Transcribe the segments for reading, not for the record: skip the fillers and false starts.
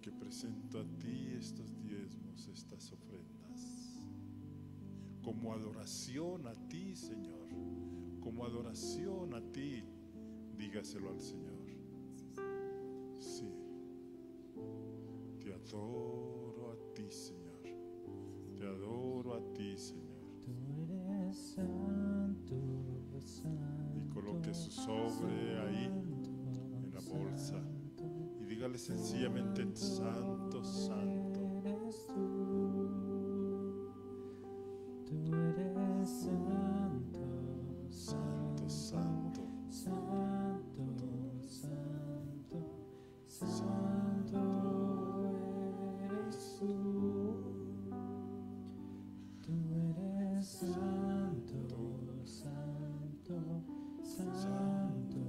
porque presento a ti estos diezmos, estas ofrendas, como adoración a ti, Señor, como adoración a ti. Dígaselo al Señor. Sí, te adoro a ti, Señor, te adoro a ti, Señor. Tú eres santo, santo. Y coloque su sobre ahí en la bolsa y dígale sencillamente: santo, santo. Tú eres santo, Santo, santo, santo, santo, santo eres tú. Tú eres santo, santo, santo,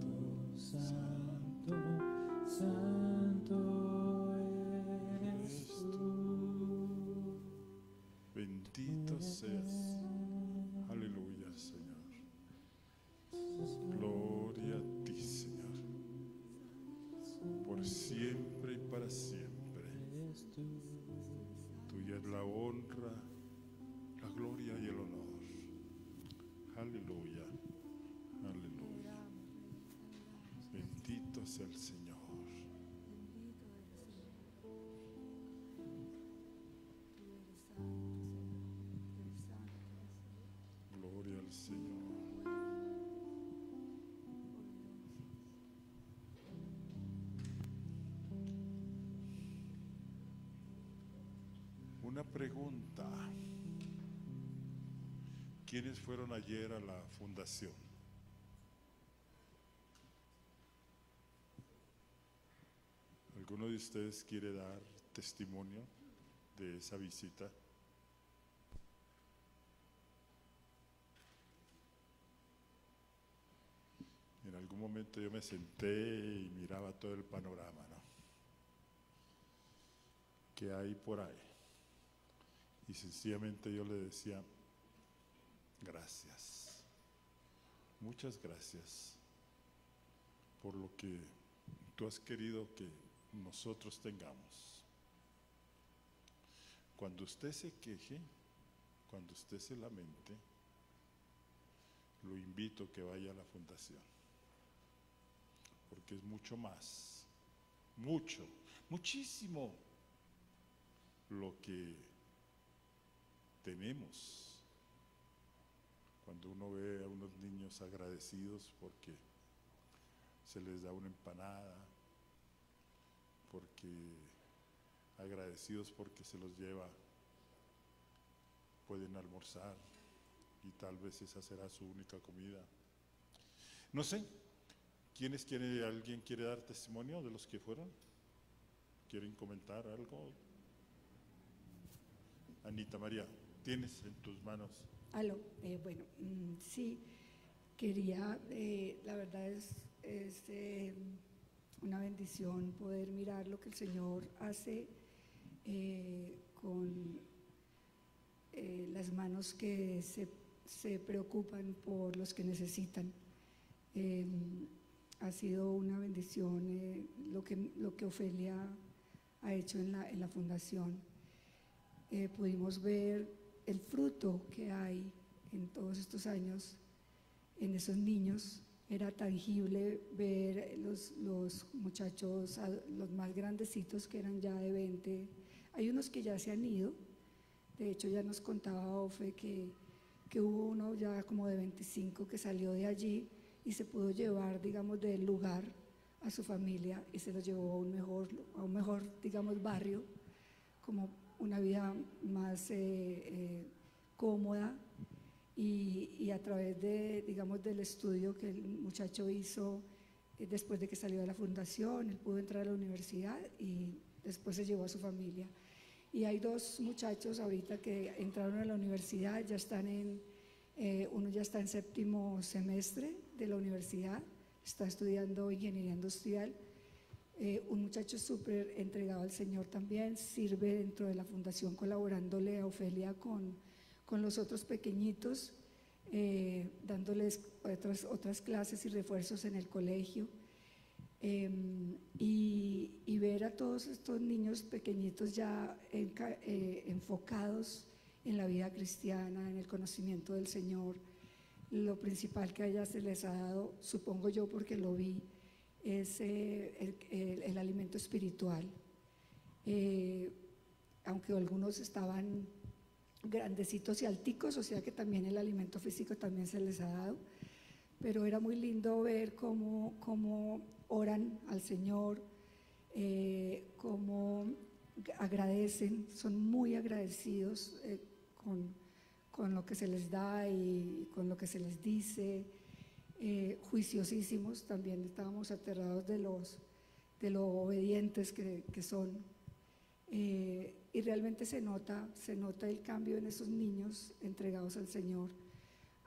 santo, santo eres tú. Bendito seas. Aleluya, Señor. Gloria a ti, Señor, por siempre y para siempre. Tuya es la honra, la gloria y el honor. Aleluya, aleluya. Bendito sea el Señor. Gloria al Señor. Una pregunta. ¿Quiénes fueron ayer a la fundación? ¿Alguno de ustedes quiere dar testimonio de esa visita? En algún momento yo me senté y miraba todo el panorama, ¿no? ¿Qué hay por ahí? Y sencillamente yo le decía: gracias, muchas gracias por lo que tú has querido que nosotros tengamos. Cuando usted se queje, cuando usted se lamente, lo invito a que vaya a la fundación, porque es mucho más, muchísimo lo que tenemos. Cuando uno ve a unos niños agradecidos porque se les da una empanada, porque agradecidos porque se los lleva, pueden almorzar y tal vez esa será su única comida. No sé, ¿alguien quiere dar testimonio de los que fueron? ¿Quieren comentar algo? Anita María, tienes en tus manos. Aló, bueno, sí, quería, la verdad es una bendición poder mirar lo que el Señor hace con las manos que se preocupan por los que necesitan. Ha sido una bendición lo que Ofelia ha hecho en la fundación. Pudimos ver el fruto que hay en todos estos años en esos niños. Era tangible ver los muchachos, los más grandecitos, que eran ya de 20, hay unos que ya se han ido. De hecho ya nos contaba Ofe que hubo uno ya como de 25 que salió de allí y se pudo llevar, digamos, del lugar a su familia y se los llevó a un mejor, digamos, barrio, como una vida más cómoda, y a través de, digamos, del estudio que el muchacho hizo después de que salió de la fundación, él pudo entrar a la universidad y después se llevó a su familia. Y hay dos muchachos ahorita que entraron a la universidad, ya están uno ya está en 7º semestre de la universidad, está estudiando ingeniería industrial. Un muchacho súper entregado al Señor también, sirve dentro de la fundación colaborándole a Ofelia con los otros pequeñitos, dándoles otras clases y refuerzos en el colegio. Y ver a todos estos niños pequeñitos ya enfocados en la vida cristiana, en el conocimiento del Señor. Lo principal que a ellas se les ha dado, supongo yo porque lo vi, es el alimento espiritual. Aunque algunos estaban grandecitos y alticos, o sea que también el alimento físico también se les ha dado, pero era muy lindo ver cómo oran al Señor, cómo agradecen, son muy agradecidos con lo que se les da y con lo que se les dice, juiciosísimos. También estábamos aterrados de lo obedientes que son, y realmente se nota el cambio en esos niños entregados al Señor,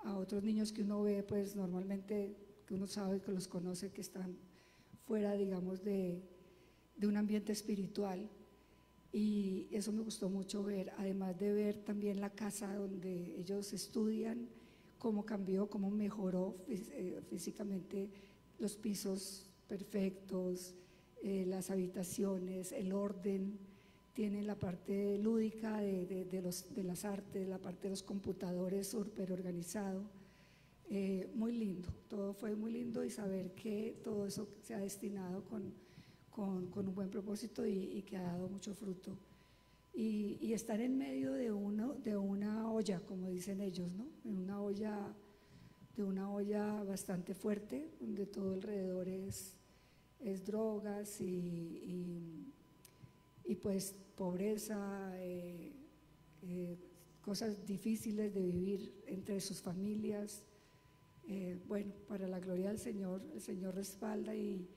a otros niños que uno ve pues normalmente, que uno sabe, que los conoce, que están fuera, digamos, de un ambiente espiritual. Y eso me gustó mucho ver, además de ver también la casa donde ellos estudian, cómo cambió, cómo mejoró físicamente, los pisos perfectos, las habitaciones, el orden. Tienen la parte lúdica de las artes, la parte de los computadores súper organizado. Muy lindo, todo fue muy lindo, y saber que todo eso se ha destinado con un buen propósito y que ha dado mucho fruto. Y estar en medio de una olla, como dicen ellos, ¿no? En una olla bastante fuerte, donde todo alrededor es drogas y pues pobreza, cosas difíciles de vivir entre sus familias. Bueno, para la gloria del Señor, el Señor respalda y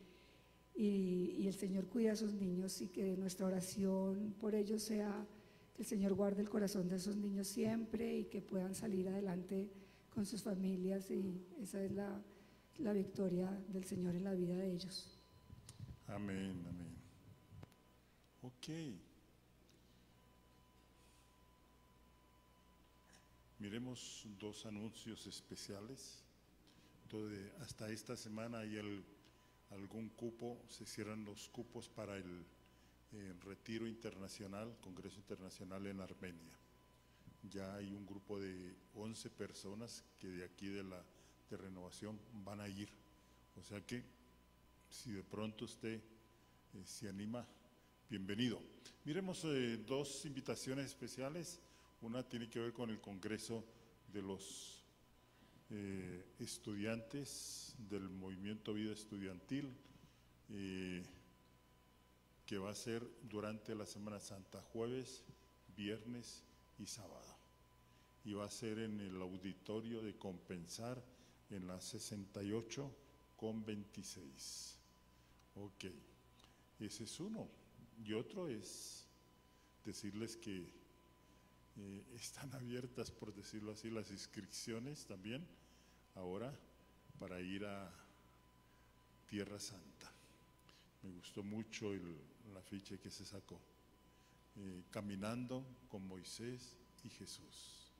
el Señor cuida a sus niños, y que nuestra oración por ellos sea que el Señor guarde el corazón de esos niños siempre y que puedan salir adelante con sus familias, y esa es la victoria del Señor en la vida de ellos. Amén, amén. Ok. Miremos dos anuncios especiales. Hasta esta semana hay algún cupo, se cierran los cupos para el retiro internacional, Congreso Internacional en Armenia. Ya hay un grupo de 11 personas que de aquí de Renovación van a ir. O sea que si de pronto usted se anima, bienvenido. Miremos dos invitaciones especiales. Una tiene que ver con el Congreso de los estudiantes del Movimiento Vida Estudiantil, que va a ser durante la Semana Santa, jueves, viernes y sábado. Y va a ser en el auditorio de Compensar, en la 68 con 26. Ok, ese es uno. Y otro es decirles que están abiertas, por decirlo así, las inscripciones también ahora para ir a Tierra Santa. Me gustó mucho el afiche que se sacó, caminando con Moisés y Jesús.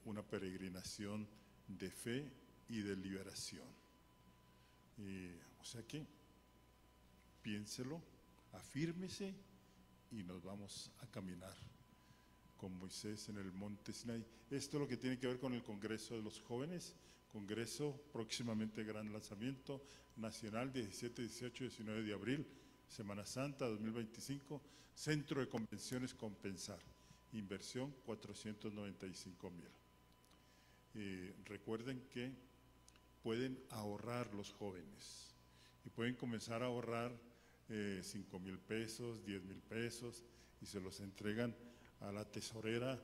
Una peregrinación de fe y de liberación. O sea que piénselo, afírmese y nos vamos a caminar con Moisés en el monte Sinaí. Esto es lo que tiene que ver con el Congreso de los Jóvenes, Congreso próximamente gran lanzamiento nacional, 17, 18, 19 de abril, Semana Santa 2025, Centro de Convenciones Compensar, inversión 495,000. Recuerden que pueden ahorrar los jóvenes y pueden comenzar a ahorrar 5,000 pesos, 10,000 pesos, y se los entregan a la tesorera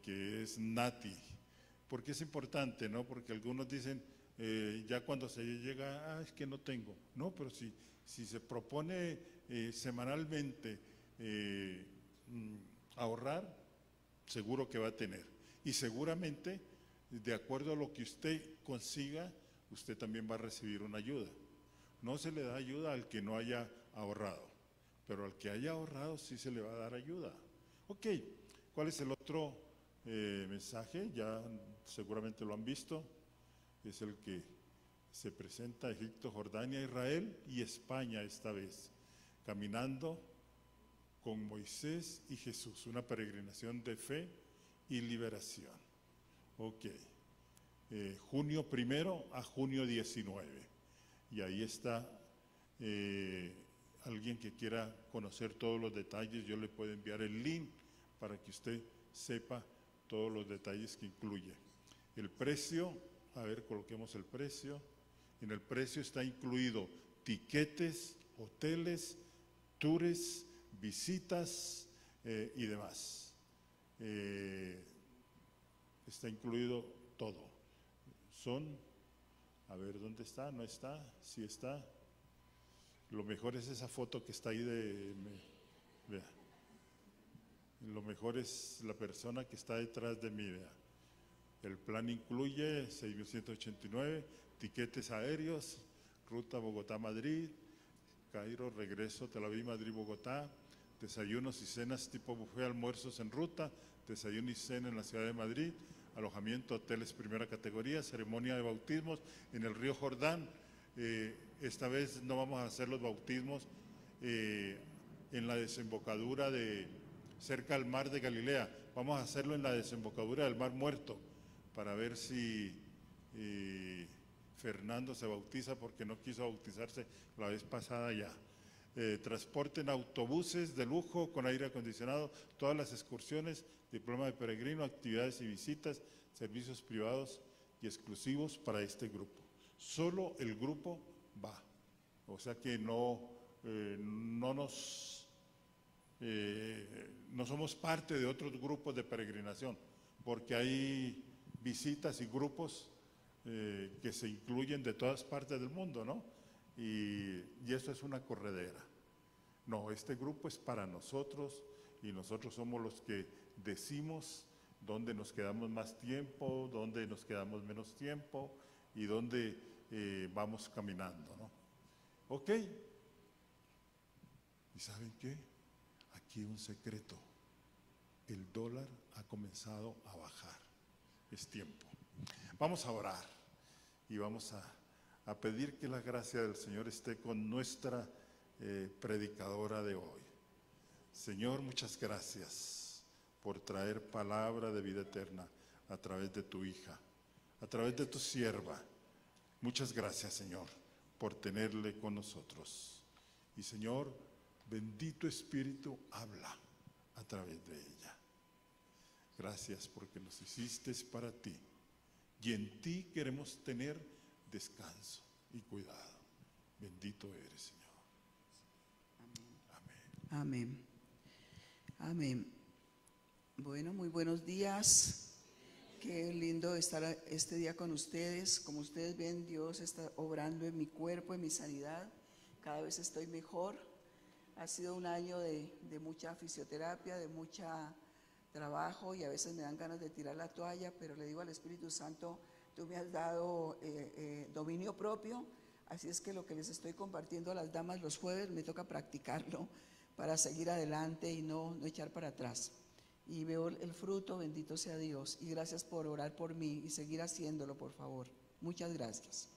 que es Nati. Porque es importante, ¿no? Porque algunos dicen, ya cuando se llega, es que no tengo. No, pero si se propone semanalmente ahorrar, seguro que va a tener. Y seguramente, de acuerdo a lo que usted consiga, usted también va a recibir una ayuda. No se le da ayuda al que no haya ahorrado, pero al que haya ahorrado sí se le va a dar ayuda. Ok, ¿cuál es el otro mensaje? Ya seguramente lo han visto, es el que Se presenta Egipto, Jordania, Israel y España esta vez, caminando con Moisés y Jesús, una peregrinación de fe y liberación. Ok, junio 1 a junio 19, y ahí está. Alguien que quiera conocer todos los detalles, yo le puedo enviar el link para que usted sepa todos los detalles que incluye. El precio, a ver, coloquemos el precio. En el precio está incluido tiquetes, hoteles, tours, visitas y demás. Está incluido todo. Son, a ver, ¿dónde está? ¿No está? ¿Sí está? Lo mejor es esa foto que está ahí vea. Lo mejor es la persona que está detrás de mí, vea. El plan incluye 6.189, tiquetes aéreos, ruta Bogotá-Madrid, Cairo, regreso Tel Aviv, Madrid, Bogotá, desayunos y cenas tipo buffet, almuerzos en ruta, desayuno y cena en la ciudad de Madrid, alojamiento, hoteles primera categoría, ceremonia de bautismos en el río Jordán. Esta vez no vamos a hacer los bautismos en la desembocadura cerca al mar de Galilea, vamos a hacerlo en la desembocadura del Mar Muerto, para ver si Fernando se bautiza, porque no quiso bautizarse la vez pasada ya. Transporte en autobuses de lujo con aire acondicionado, todas las excursiones, diploma de peregrino, actividades y visitas, servicios privados y exclusivos para este grupo. Solo el grupo va, o sea que no somos parte de otros grupos de peregrinación, porque hay visitas y grupos que se incluyen de todas partes del mundo, ¿no? Y eso es una corredera. No, este grupo es para nosotros y nosotros somos los que decimos dónde nos quedamos más tiempo, dónde nos quedamos menos tiempo y dónde vamos caminando, ¿no? Ok. ¿Y saben qué? Aquí un secreto. El dólar ha comenzado a bajar. Es tiempo. Vamos a orar y vamos a pedir que la gracia del Señor esté con nuestra predicadora de hoy. Señor, muchas gracias por traer palabra de vida eterna a través de tu hija, a través de tu sierva. Muchas gracias, Señor, por tenerle con nosotros. Y Señor, bendito Espíritu, habla a través de ella. Gracias porque nos hiciste para ti y en ti queremos tener descanso y cuidado. Bendito eres, Señor. Amén. Amén. Amén. Bueno, muy buenos días. Qué lindo estar este día con ustedes. Como ustedes ven, Dios está obrando en mi cuerpo, en mi sanidad. Cada vez estoy mejor. Ha sido un año de mucha fisioterapia, de mucho trabajo, y a veces me dan ganas de tirar la toalla, pero le digo al Espíritu Santo, tú me has dado dominio propio, así es que lo que les estoy compartiendo a las damas los jueves me toca practicarlo para seguir adelante y no echar para atrás. Y veo el fruto, bendito sea Dios, y gracias por orar por mí y seguir haciéndolo, por favor. Muchas gracias.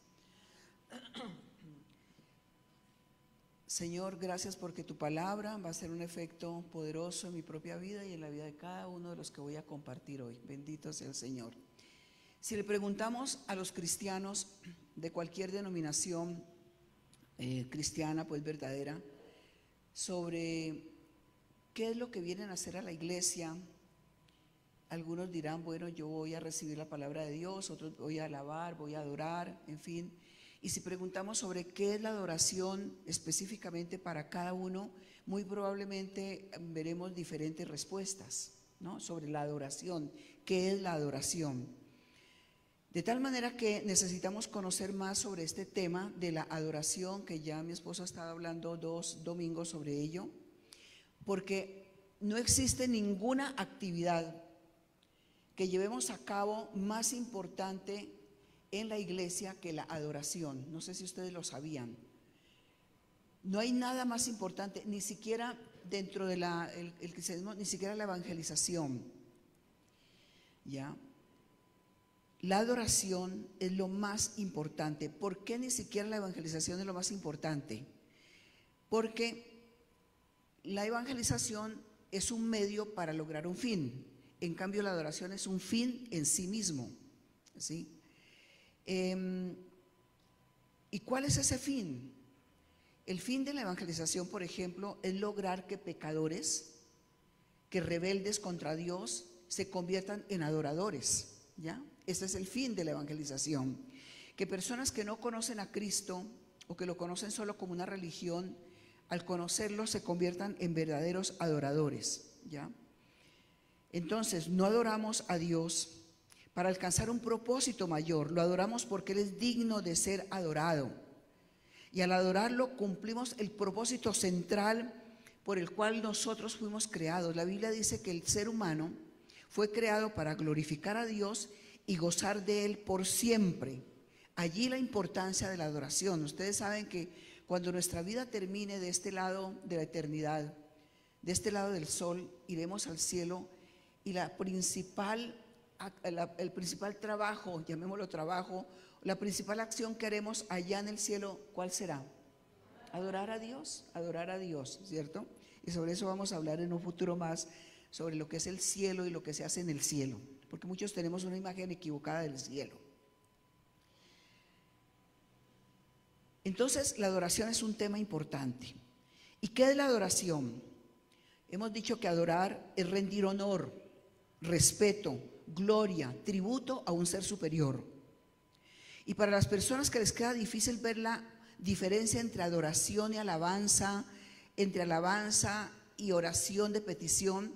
Señor, gracias porque tu palabra va a ser un efecto poderoso en mi propia vida y en la vida de cada uno de los que voy a compartir hoy. Bendito sea el Señor. Si le preguntamos a los cristianos de cualquier denominación cristiana, pues verdadera, sobre qué es lo que vienen a hacer a la iglesia, algunos dirán, bueno, yo voy a recibir la palabra de Dios, otros voy a alabar, voy a adorar, en fin. Y si preguntamos sobre qué es la adoración específicamente para cada uno, muy probablemente veremos diferentes respuestas, ¿no? Sobre la adoración, ¿qué es la adoración? De tal manera que necesitamos conocer más sobre este tema de la adoración, que ya mi esposo ha estado hablando 2 domingos sobre ello, porque no existe ninguna actividad que llevemos a cabo más importante en la iglesia que la adoración. No sé si ustedes lo sabían. No hay nada más importante, ni siquiera dentro de el cristianismo, ni siquiera la evangelización. ¿Ya? la adoración es lo más importante. ¿Por qué ni siquiera la evangelización es lo más importante? Porque la evangelización es un medio para lograr un fin. En cambio, la adoración es un fin en sí mismo, ¿sí? ¿Y cuál es ese fin? El fin de la evangelización, por ejemplo, es lograr que pecadores, que rebeldes contra Dios, se conviertan en adoradores, ¿ya? Este es el fin de la evangelización. Que personas que no conocen a Cristo o que lo conocen solo como una religión, al conocerlo se conviertan en verdaderos adoradores, ¿ya? Entonces, no adoramos a Dios para alcanzar un propósito mayor, lo adoramos porque Él es digno de ser adorado. Y al adorarlo cumplimos el propósito central por el cual nosotros fuimos creados. La Biblia dice que el ser humano fue creado para glorificar a Dios y gozar de Él por siempre. Allí la importancia de la adoración. Ustedes saben que cuando nuestra vida termine de este lado de la eternidad, de este lado del sol, iremos al cielo y el principal trabajo, llamémoslo trabajo, la principal acción que haremos allá en el cielo, ¿cuál será? Adorar a Dios, ¿cierto? Y sobre eso vamos a hablar en un futuro más, sobre lo que es el cielo y lo que se hace en el cielo, porque muchos tenemos una imagen equivocada del cielo. Entonces, la adoración es un tema importante. ¿Y qué es la adoración? Hemos dicho que adorar es rendir honor, respeto, gloria, tributo a un ser superior. Y para las personas que les queda difícil ver la diferencia entre adoración y alabanza, entre alabanza y oración de petición,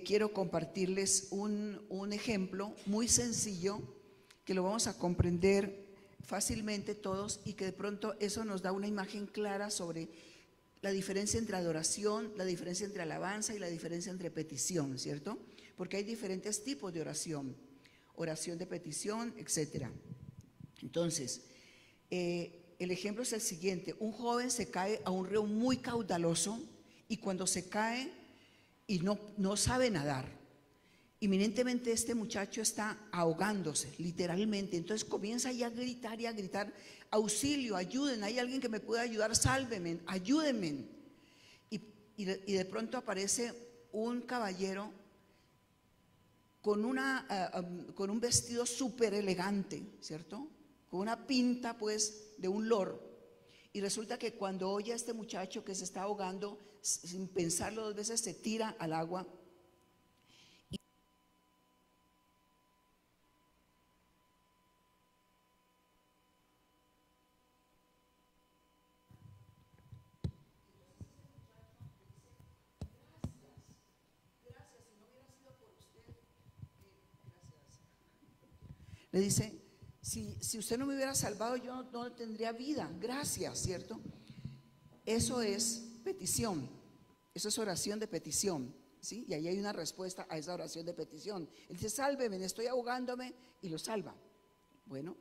quiero compartirles un ejemplo muy sencillo que lo vamos a comprender fácilmente todos y que de pronto eso nos da una imagen clara sobre la diferencia entre adoración, la diferencia entre alabanza y la diferencia entre petición, ¿cierto? Porque hay diferentes tipos de oración, oración de petición, etcétera. Entonces, el ejemplo es el siguiente: un joven se cae a un río muy caudaloso y cuando se cae y no sabe nadar, inminentemente este muchacho está ahogándose, literalmente. Entonces comienza ya a gritar y a gritar: auxilio, ayuden, hay alguien que me pueda ayudar, sálvenme, ayúdenme. Y de pronto aparece un caballero con un vestido súper elegante, ¿cierto? Con una pinta pues de un lord. Y resulta que cuando oye a este muchacho que se está ahogando, sin pensarlo dos veces se tira al agua. Le dice: si usted no me hubiera salvado, yo no tendría vida, gracias, ¿cierto? Eso es petición, eso es oración de petición, ¿sí? Y ahí hay una respuesta a esa oración de petición. Él dice: sálveme, estoy ahogándome, y lo salva. Bueno,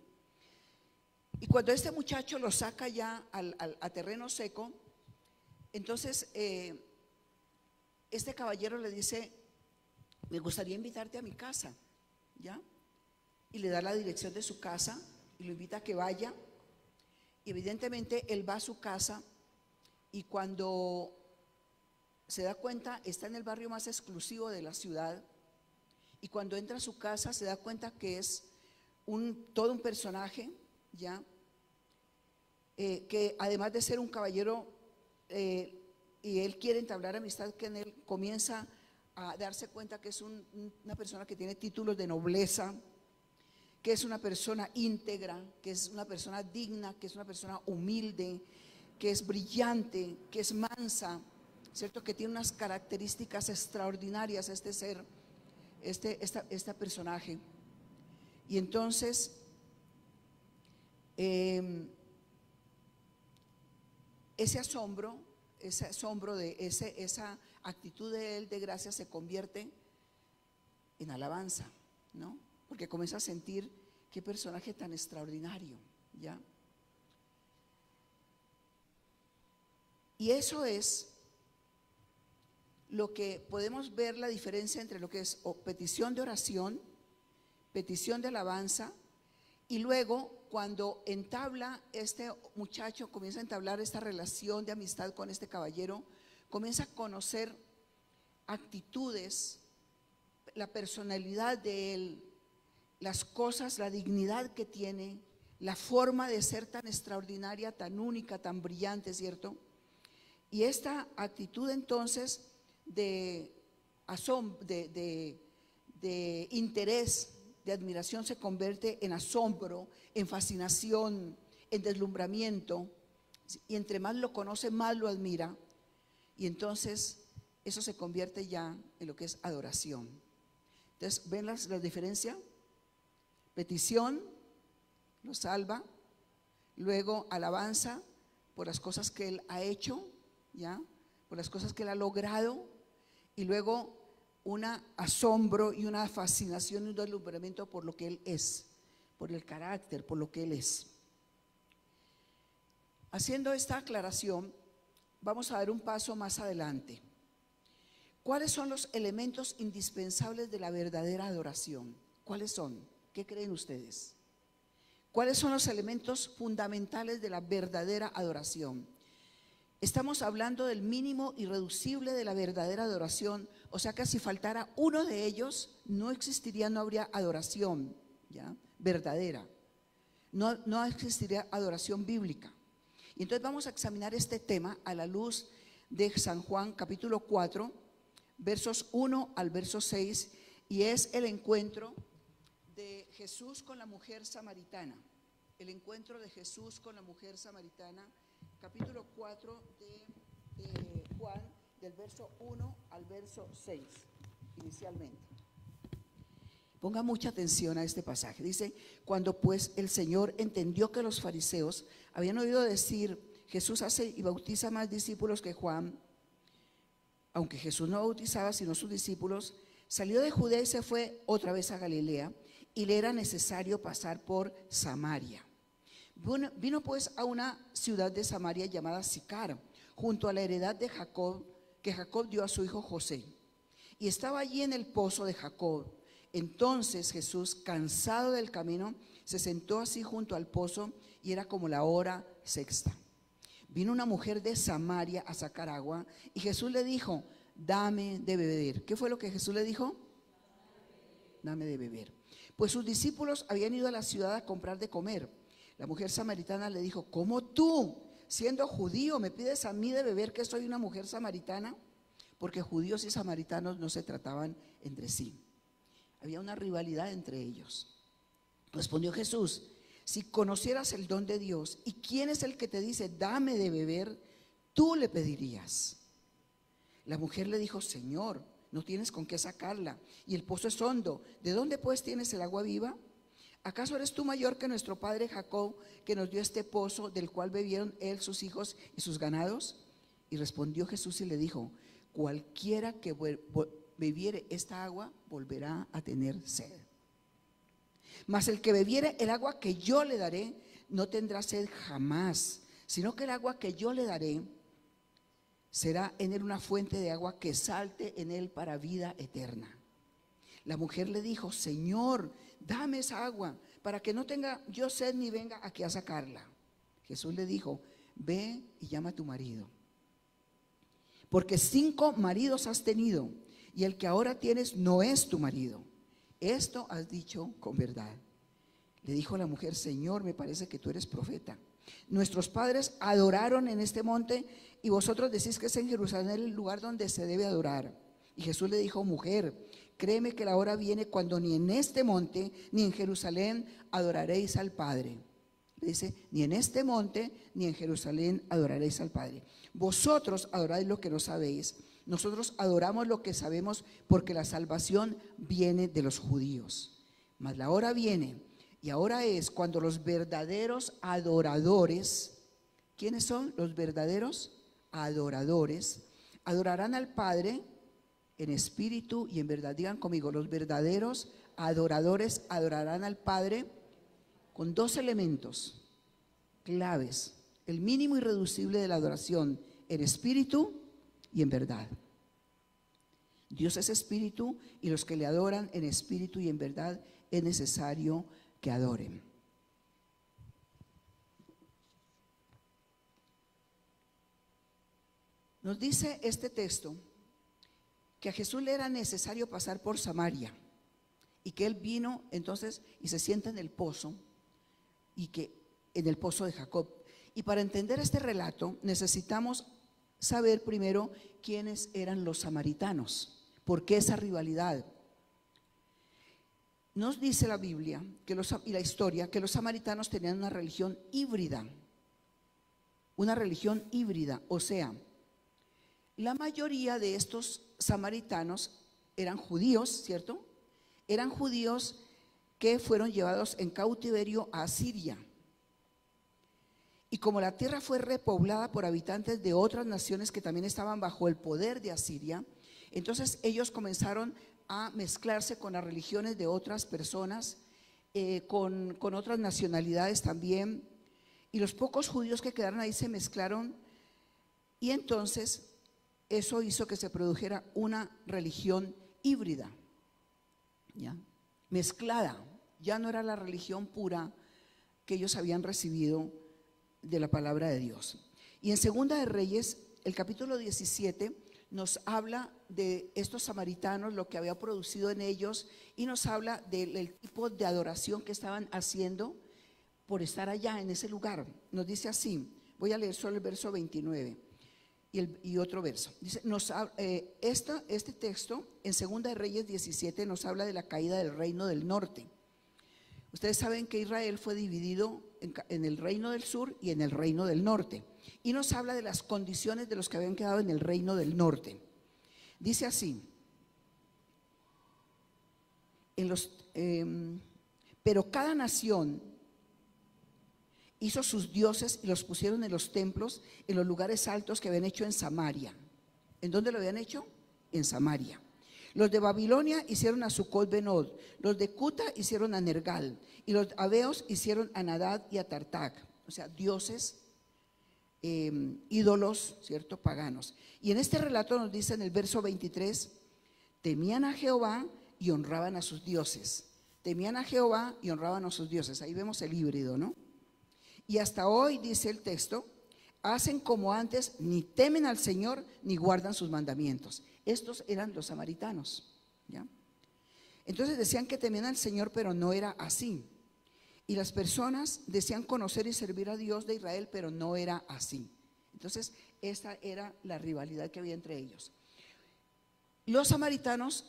y cuando este muchacho lo saca ya a terreno seco, entonces este caballero le dice: me gustaría invitarte a mi casa, ¿ya? Y le da la dirección de su casa y lo invita a que vaya. Y evidentemente él va a su casa y cuando se da cuenta está en el barrio más exclusivo de la ciudad, y cuando entra a su casa se da cuenta que es todo un personaje, ¿ya? Que además de ser un caballero y él quiere entablar amistad con él, comienza a darse cuenta que es una persona que tiene títulos de nobleza, que es una persona íntegra, que es una persona digna, que es una persona humilde, que es brillante, que es mansa, ¿cierto? Que tiene unas características extraordinarias este ser, este personaje. Y entonces ese asombro de esa actitud de él de gracia se convierte en alabanza, ¿no? Porque comienza a sentir: qué personaje tan extraordinario, ¿ya? Y eso es lo que podemos ver, la diferencia entre lo que es petición de oración petición de alabanza, y luego cuando entabla este muchacho, comienza a entablar esta relación de amistad con este caballero, comienza a conocer actitudes, la personalidad de él, las cosas, la dignidad que tiene, la forma de ser tan extraordinaria, tan única, tan brillante, ¿cierto? Y esta actitud entonces de interés, de admiración, se convierte en asombro, en fascinación, en deslumbramiento, y entre más lo conoce, más lo admira, y entonces eso se convierte ya en lo que es adoración. Entonces, ¿ven la diferencia? Petición, lo salva, luego alabanza por las cosas que él ha hecho, ¿ya? Por las cosas que él ha logrado, y luego un asombro y una fascinación y un deslumbramiento por lo que él es, por el carácter, por lo que él es. Haciendo esta aclaración, vamos a dar un paso más adelante. ¿Cuáles son los elementos indispensables de la verdadera adoración? ¿Cuáles son? ¿Qué creen ustedes? ¿Cuáles son los elementos fundamentales de la verdadera adoración? Estamos hablando del mínimo irreducible de la verdadera adoración, o sea que si faltara uno de ellos, no existiría, no habría adoración, ¿ya? Verdadera. No existiría adoración bíblica. Y entonces vamos a examinar este tema a la luz de San Juan capítulo 4, versos 1 al verso 6, y es el encuentro de Jesús con la mujer samaritana. El encuentro de Jesús con la mujer samaritana, capítulo 4 de Juan, del verso 1 al verso 6, inicialmente. Ponga mucha atención a este pasaje. Dice: cuando pues el Señor entendió que los fariseos habían oído decir, Jesús hace y bautiza más discípulos que Juan, aunque Jesús no bautizaba sino sus discípulos, salió de Judea y se fue otra vez a Galilea, y le era necesario pasar por Samaria. Vino pues a una ciudad de Samaria llamada Sicar, junto a la heredad de Jacob, que Jacob dio a su hijo José, y estaba allí en el pozo de Jacob. Entonces Jesús, cansado del camino, se sentó así junto al pozo, y era como la hora sexta. Vino una mujer de Samaria a sacar agua, y Jesús le dijo: dame de beber. ¿Qué fue lo que Jesús le dijo? Dame de beber. Pues sus discípulos habían ido a la ciudad a comprar de comer. La mujer samaritana le dijo: ¿cómo tú, siendo judío, me pides a mí de beber, que soy una mujer samaritana? Porque judíos y samaritanos no se trataban entre sí. Había una rivalidad entre ellos. Respondió Jesús: si conocieras el don de Dios y quién es el que te dice dame de beber, tú le pedirías. La mujer le dijo: Señor, no tienes con qué sacarla, y el pozo es hondo. ¿De dónde pues tienes el agua viva? ¿Acaso eres tú mayor que nuestro padre Jacob, que nos dio este pozo, del cual bebieron él, sus hijos y sus ganados? Y respondió Jesús y le dijo: cualquiera que bebiere esta agua volverá a tener sed. Mas el que bebiere el agua que yo le daré no tendrá sed jamás, sino que el agua que yo le daré será en él una fuente de agua que salte en él para vida eterna. La mujer le dijo: Señor, dame esa agua para que no tenga yo sed ni venga aquí a sacarla. Jesús le dijo: ve y llama a tu marido, porque 5 maridos has tenido, y el que ahora tienes no es tu marido. Esto has dicho con verdad. Le dijo la mujer: Señor, me parece que tú eres profeta. Nuestros padres adoraron en este monte, y vosotros decís que es en Jerusalén el lugar donde se debe adorar. Y Jesús le dijo: mujer, créeme que la hora viene cuando ni en este monte ni en Jerusalén adoraréis al Padre. Le dice: ni en este monte ni en Jerusalén adoraréis al Padre. Vosotros adoráis lo que no sabéis. Nosotros adoramos lo que sabemos, porque la salvación viene de los judíos. Mas la hora viene, y ahora es, cuando los verdaderos adoradores, ¿quiénes son los verdaderos adoradores? Adorarán al Padre en espíritu y en verdad. Digan conmigo: los verdaderos adoradores adorarán al Padre con 2 elementos claves: el mínimo irreducible de la adoración, en espíritu y en verdad. Dios es espíritu, y los que le adoran en espíritu y en verdad es necesario que adoren. Nos dice este texto que a Jesús le era necesario pasar por Samaria y que él vino entonces y se sienta en el pozo, y que en el pozo de Jacob. Y para entender este relato necesitamos saber primero quiénes eran los samaritanos, por qué esa rivalidad. Nos dice la Biblia y la historia que los samaritanos tenían una religión híbrida, o sea, la mayoría de estos samaritanos eran judíos, ¿cierto? Eran judíos que fueron llevados en cautiverio a Asiria. Y como la tierra fue repoblada por habitantes de otras naciones que también estaban bajo el poder de Asiria, entonces ellos comenzaron a mezclarse con las religiones de otras personas, con otras nacionalidades también, y los pocos judíos que quedaron ahí se mezclaron, y entonces eso hizo que se produjera una religión híbrida, ¿ya? Mezclada. Ya no era la religión pura que ellos habían recibido de la palabra de Dios. Y en Segunda de Reyes, el capítulo 17 nos habla de estos samaritanos, lo que había producido en ellos, y nos habla del tipo de adoración que estaban haciendo por estar allá en ese lugar. Nos dice así, voy a leer solo el verso 29 y otro verso. Dice, este texto en Segunda de Reyes 17 nos habla de la caída del reino del norte. Ustedes saben que Israel fue dividido en el reino del sur y en el reino del norte, y nos habla de las condiciones de los que habían quedado en el reino del norte. Dice así, pero cada nación hizo sus dioses y los pusieron en los templos, en los lugares altos que habían hecho en Samaria. ¿En dónde lo habían hecho? En Samaria. Los de Babilonia hicieron a Sucot Benod, los de Cuta hicieron a Nergal, y los abeos hicieron a Nadad y a Tartac, o sea, dioses, ídolos, ¿cierto? Paganos. Y en este relato nos dice en el verso 23, temían a Jehová y honraban a sus dioses. Temían a Jehová y honraban a sus dioses. Ahí vemos el híbrido, ¿no? Y hasta hoy, dice el texto, hacen como antes, ni temen al Señor ni guardan sus mandamientos. Estos eran los samaritanos, ¿ya? Entonces decían que temían al Señor, pero no era así. Y las personas decían conocer y servir a Dios de Israel, pero no era así. Entonces esta era la rivalidad que había entre ellos. Los samaritanos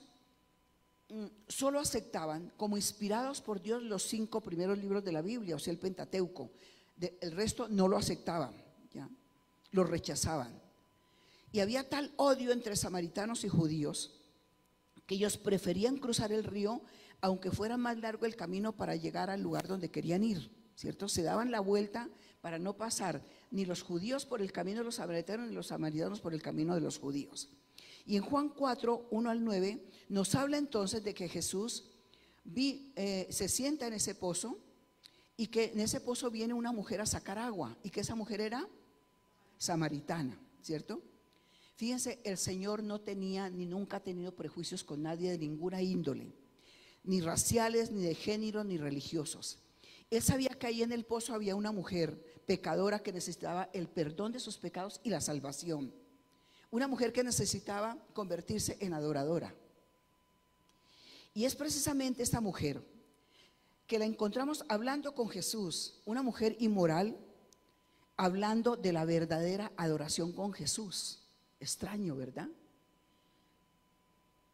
solo aceptaban como inspirados por Dios los 5 primeros libros de la Biblia, o sea, el Pentateuco. El resto no lo aceptaban, ¿ya? Lo rechazaban. Y había tal odio entre samaritanos y judíos que ellos preferían cruzar el río aunque fuera más largo el camino para llegar al lugar donde querían ir, ¿cierto? Se daban la vuelta para no pasar ni los judíos por el camino de los samaritanos ni los samaritanos por el camino de los judíos. Y en Juan 4, 1 al 9 nos habla entonces de que Jesús se sienta en ese pozo, y que en ese pozo viene una mujer a sacar agua, y que esa mujer era samaritana, ¿cierto? Fíjense, el Señor no tenía ni nunca ha tenido prejuicios con nadie de ninguna índole, ni raciales, ni de género, ni religiosos. Él sabía que ahí en el pozo había una mujer pecadora que necesitaba el perdón de sus pecados y la salvación. Una mujer que necesitaba convertirse en adoradora. Y es precisamente esta mujer que la encontramos hablando con Jesús, una mujer inmoral, hablando de la verdadera adoración con Jesús. Extraño, ¿verdad?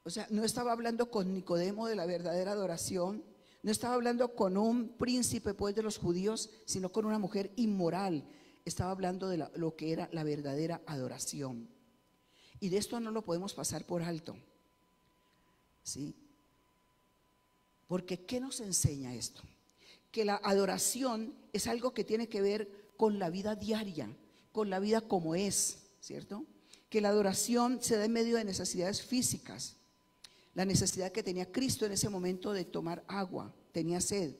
O sea, no estaba hablando con Nicodemo de la verdadera adoración, no estaba hablando con un príncipe pues de los judíos, sino con una mujer inmoral. Estaba hablando de lo que era la verdadera adoración. Y de esto no lo podemos pasar por alto, ¿sí? Porque ¿qué nos enseña esto? Que la adoración es algo que tiene que ver con la vida diaria, con la vida como es, ¿cierto? Que la adoración se da en medio de necesidades físicas. La necesidad que tenía Cristo en ese momento de tomar agua, tenía sed.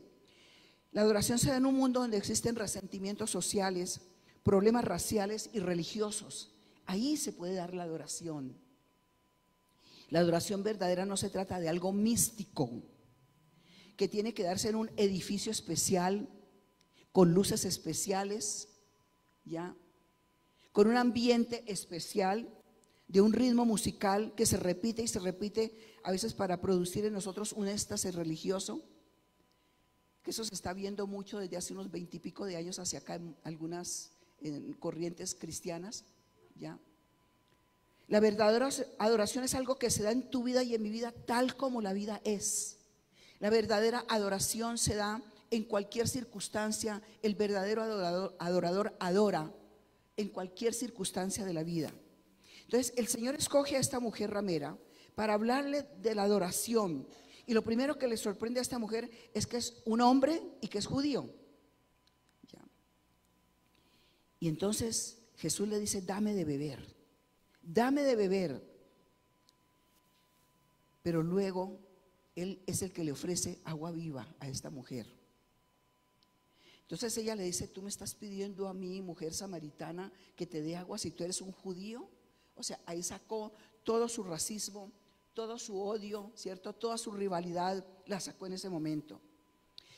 La adoración se da en un mundo donde existen resentimientos sociales, problemas raciales y religiosos. Ahí se puede dar la adoración. La adoración verdadera no se trata de algo místico, que tiene que darse en un edificio especial, con luces especiales, ¿ya? Con un ambiente especial, de un ritmo musical que se repite y se repite, a veces para producir en nosotros un éxtasis religioso, que eso se está viendo mucho desde hace unos 20 y pico de años hacia acá en algunas corrientes cristianas, ¿ya? La verdadera adoración es algo que se da en tu vida y en mi vida tal como la vida es. La verdadera adoración se da en cualquier circunstancia. El verdadero adorador adora en cualquier circunstancia de la vida. Entonces el Señor escoge a esta mujer ramera para hablarle de la adoración. Y lo primero que le sorprende a esta mujer es que es un hombre y que es judío. ¿Ya? Y entonces Jesús le dice: dame de beber. Dame de beber. Pero luego Él es el que le ofrece agua viva a esta mujer. Entonces ella le dice: tú me estás pidiendo a mí, mujer samaritana, que te dé agua si tú eres un judío. O sea, ahí sacó todo su racismo, todo su odio, ¿cierto? Toda su rivalidad la sacó en ese momento.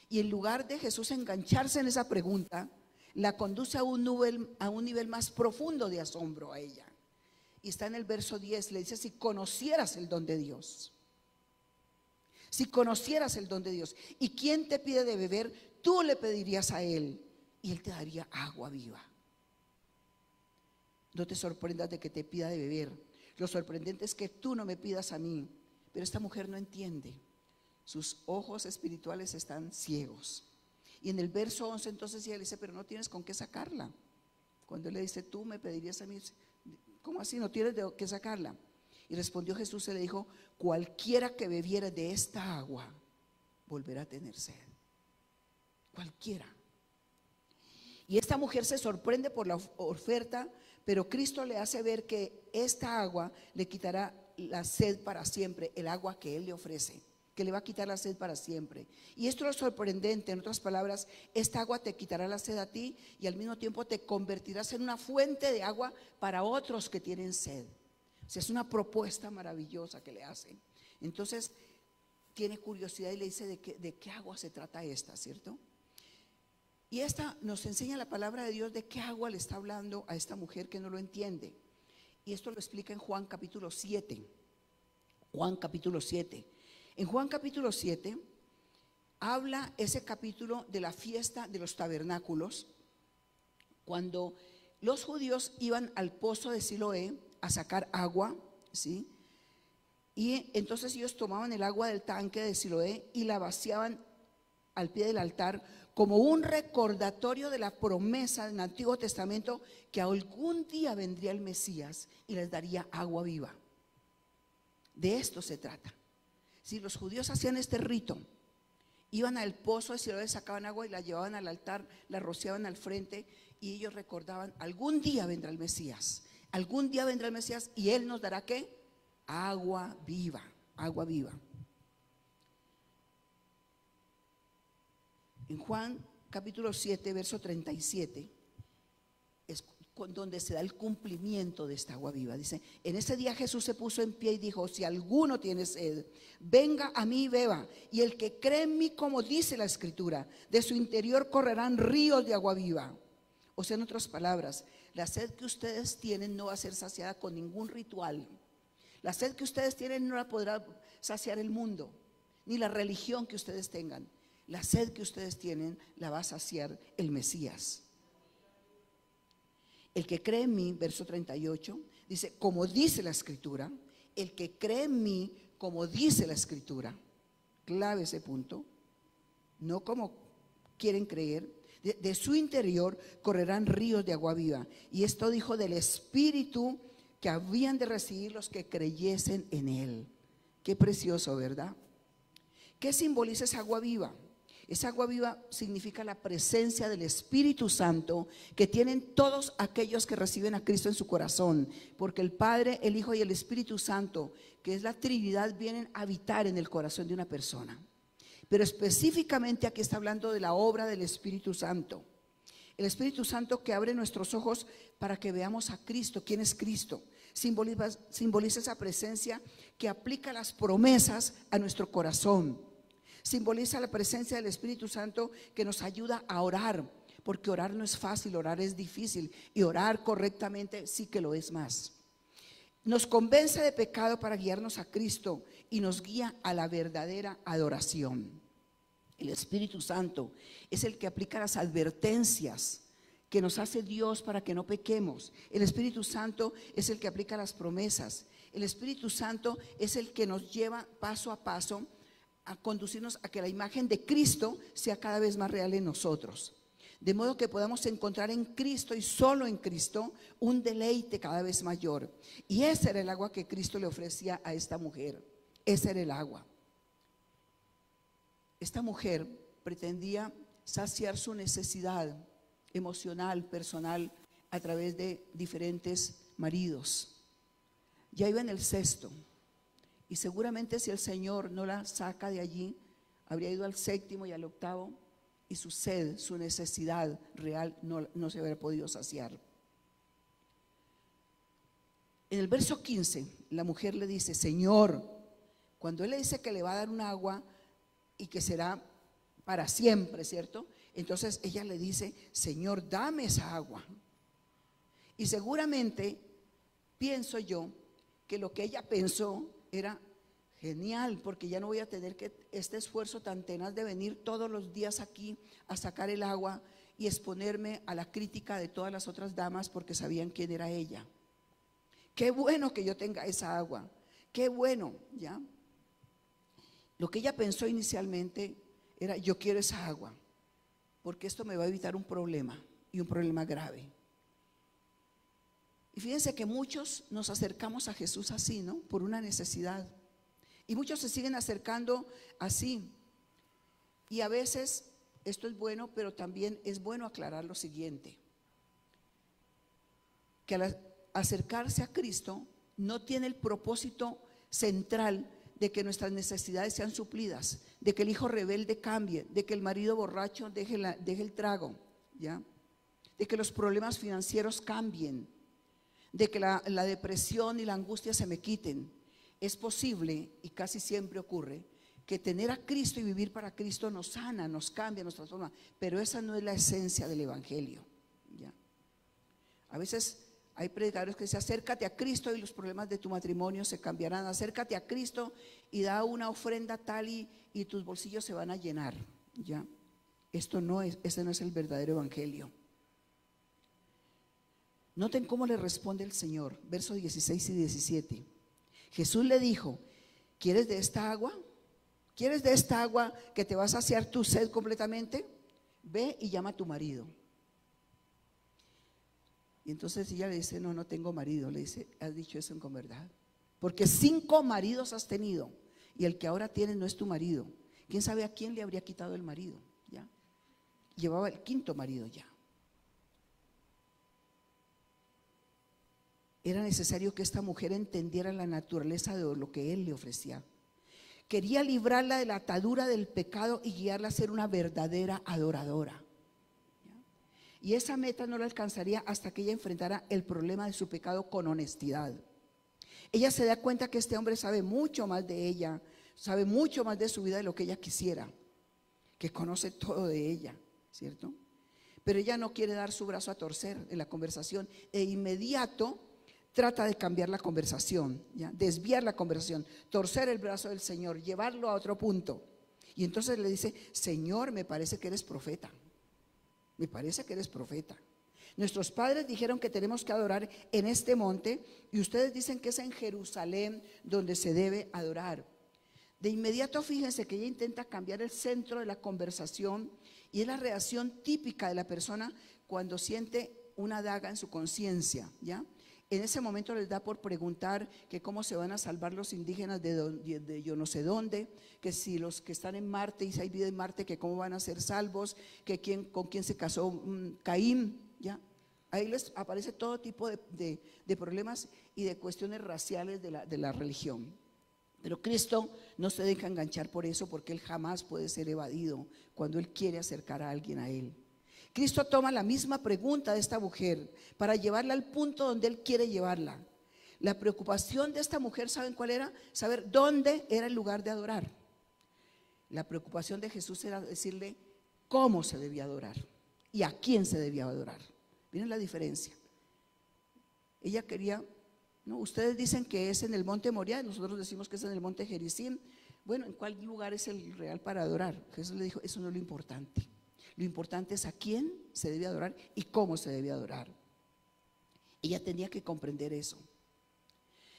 Y en lugar de Jesús engancharse en esa pregunta, la conduce a un nivel más profundo de asombro a ella. Y está en el verso 10, le dice: si conocieras el don de Dios. Si conocieras el don de Dios. ¿Y quién te pide de beber? Tú le pedirías a Él y Él te daría agua viva. No te sorprendas de que te pida de beber. Lo sorprendente es que tú no me pidas a mí. Pero esta mujer no entiende. Sus ojos espirituales están ciegos. Y en el verso 11 entonces ella le dice: pero no tienes con qué sacarla. Cuando él le dice: tú me pedirías a mí, ¿cómo así? No tienes de qué sacarla. Y respondió Jesús y le dijo: cualquiera que bebiera de esta agua volverá a tener sed. Cualquiera. Y esta mujer se sorprende por la oferta, pero Cristo le hace ver que esta agua le quitará la sed para siempre, el agua que Él le ofrece, que le va a quitar la sed para siempre. Y esto es sorprendente. En otras palabras, esta agua te quitará la sed a ti y al mismo tiempo te convertirás en una fuente de agua para otros que tienen sed. O sea, es una propuesta maravillosa que le hacen. Entonces tiene curiosidad y le dice de qué agua se trata esta, ¿cierto? Y esta nos enseña la palabra de Dios de qué agua le está hablando a esta mujer que no lo entiende. Y esto lo explica en Juan capítulo 7. Juan capítulo 7. En Juan capítulo 7 habla ese capítulo de la fiesta de los tabernáculos, cuando los judíos iban al pozo de Siloé a sacar agua, ¿sí? Y entonces ellos tomaban el agua del tanque de Siloé y la vaciaban al pie del altar como un recordatorio de la promesa del Antiguo Testamento que algún día vendría el Mesías y les daría agua viva. De esto se trata. Si los judíos hacían este rito, iban al pozo de Siloé, sacaban agua y la llevaban al altar, la rociaban al frente y ellos recordaban: algún día vendrá el Mesías, algún día vendrá el Mesías y Él nos dará ¿qué? Agua viva, agua viva. En Juan capítulo 7, verso 37, es donde se da el cumplimiento de esta agua viva. Dice: en ese día Jesús se puso en pie y dijo: si alguno tiene sed, venga a mí y beba. Y el que cree en mí, como dice la Escritura, de su interior correrán ríos de agua viva. O sea, en otras palabras, la sed que ustedes tienen no va a ser saciada con ningún ritual. La sed que ustedes tienen no la podrá saciar el mundo, ni la religión que ustedes tengan. La sed que ustedes tienen la va a saciar el Mesías. El que cree en mí, verso 38, dice: como dice la Escritura. El que cree en mí, como dice la Escritura. Clave ese punto. No como quieren creer. De su interior correrán ríos de agua viva. Y esto dijo del Espíritu que habían de recibir los que creyesen en Él. Qué precioso, ¿verdad? ¿Qué simboliza esa agua viva? Esa agua viva significa la presencia del Espíritu Santo que tienen todos aquellos que reciben a Cristo en su corazón, porque el Padre, el Hijo y el Espíritu Santo, que es la Trinidad, vienen a habitar en el corazón de una persona. Pero específicamente aquí está hablando de la obra del Espíritu Santo. El Espíritu Santo que abre nuestros ojos para que veamos a Cristo. ¿Quién es Cristo? Simboliza esa presencia que aplica las promesas a nuestro corazón. Simboliza la presencia del Espíritu Santo que nos ayuda a orar, porque orar no es fácil, orar es difícil, y orar correctamente sí que lo es más. Nos convence de pecado para guiarnos a Cristo y nos guía a la verdadera adoración. El Espíritu Santo es el que aplica las advertencias que nos hace Dios para que no pequemos. El Espíritu Santo es el que aplica las promesas. El Espíritu Santo es el que nos lleva paso a paso a conducirnos a que la imagen de Cristo sea cada vez más real en nosotros. De modo que podamos encontrar en Cristo y solo en Cristo un deleite cada vez mayor. Y ese era el agua que Cristo le ofrecía a esta mujer. Ese era el agua. Esta mujer pretendía saciar su necesidad emocional, personal, a través de diferentes maridos. Ya iba en el 6º, y seguramente si el Señor no la saca de allí, habría ido al 7º y al 8º, y su sed, su necesidad real no se habría podido saciar. En el verso 15, la mujer le dice: Señor, cuando Él le dice que le va a dar un agua y que será para siempre, ¿cierto? Entonces ella le dice: Señor, dame esa agua. Y seguramente, pienso yo, que lo que ella pensó era: genial, porque ya no voy a tener que este esfuerzo tan tenaz de venir todos los días aquí a sacar el agua y exponerme a la crítica de todas las otras damas porque sabían quién era ella. Qué bueno que yo tenga esa agua, qué bueno, ¿ya? Lo que ella pensó inicialmente era: yo quiero esa agua, porque esto me va a evitar un problema, y un problema grave. Y fíjense que muchos nos acercamos a Jesús así, ¿no? Por una necesidad. Y muchos se siguen acercando así. Y a veces esto es bueno, pero también es bueno aclarar lo siguiente: que al acercarse a Cristo no tiene el propósito central de que nuestras necesidades sean suplidas, de que el hijo rebelde cambie, de que el marido borracho deje el trago, ¿ya? De que los problemas financieros cambien, de que la depresión y la angustia se me quiten. Es posible, y casi siempre ocurre, que tener a Cristo y vivir para Cristo nos sana, nos cambia, nos transforma, pero esa no es la esencia del Evangelio, ¿ya? A veces hay predicadores que dicen: acércate a Cristo y los problemas de tu matrimonio se cambiarán. Acércate a Cristo y da una ofrenda tal y tus bolsillos se van a llenar, ¿ya? Ese no es el verdadero Evangelio. Noten cómo le responde el Señor, versos 16 y 17. Jesús le dijo: ¿quieres de esta agua? ¿Quieres de esta agua que te va a saciar tu sed completamente? Ve y llama a tu marido. Y entonces ella le dice: no tengo marido. Le dice: has dicho eso con verdad, porque 5 maridos has tenido, y el que ahora tienes no es tu marido. ¿Quién sabe a quién le habría quitado el marido? ¿Ya? Llevaba el 5.º marido ya. Era necesario que esta mujer entendiera la naturaleza de lo que Él le ofrecía. Quería librarla de la atadura del pecado y guiarla a ser una verdadera adoradora. Y esa meta no la alcanzaría hasta que ella enfrentara el problema de su pecado con honestidad. Ella se da cuenta que este hombre sabe mucho más de ella, sabe mucho más de su vida de lo que ella quisiera, que conoce todo de ella, ¿cierto? Pero ella no quiere dar su brazo a torcer en la conversación, e inmediato trata de cambiar la conversación, ¿ya? Desviar la conversación, torcer el brazo del Señor, llevarlo a otro punto. Y entonces le dice: Señor, me parece que eres profeta. Me parece que eres profeta. Nuestros padres dijeron que tenemos que adorar en este monte, y ustedes dicen que es en Jerusalén donde se debe adorar. De inmediato fíjense que ella intenta cambiar el centro de la conversación, y es la reacción típica de la persona cuando siente una daga en su conciencia, ¿ya? En ese momento les da por preguntar que cómo se van a salvar los indígenas de yo no sé dónde, que si los que están en Marte y si hay vida en Marte, que cómo van a ser salvos, que con quién se casó Caín, ¿ya? Ahí les aparece todo tipo de problemas y de cuestiones raciales de la religión. Pero Cristo no se deja enganchar por eso, porque Él jamás puede ser evadido cuando Él quiere acercar a alguien a Él. Cristo toma la misma pregunta de esta mujer para llevarla al punto donde Él quiere llevarla. La preocupación de esta mujer, ¿saben cuál era? Saber dónde era el lugar de adorar. La preocupación de Jesús era decirle cómo se debía adorar y a quién se debía adorar. Miren la diferencia. Ella quería, no, ustedes dicen que es en el monte Moriah, nosotros decimos que es en el monte Gerizim. Bueno, ¿en cuál lugar es el real para adorar? Jesús le dijo, eso no es lo importante. Lo importante es a quién se debe adorar y cómo se debe adorar. Ella tenía que comprender eso.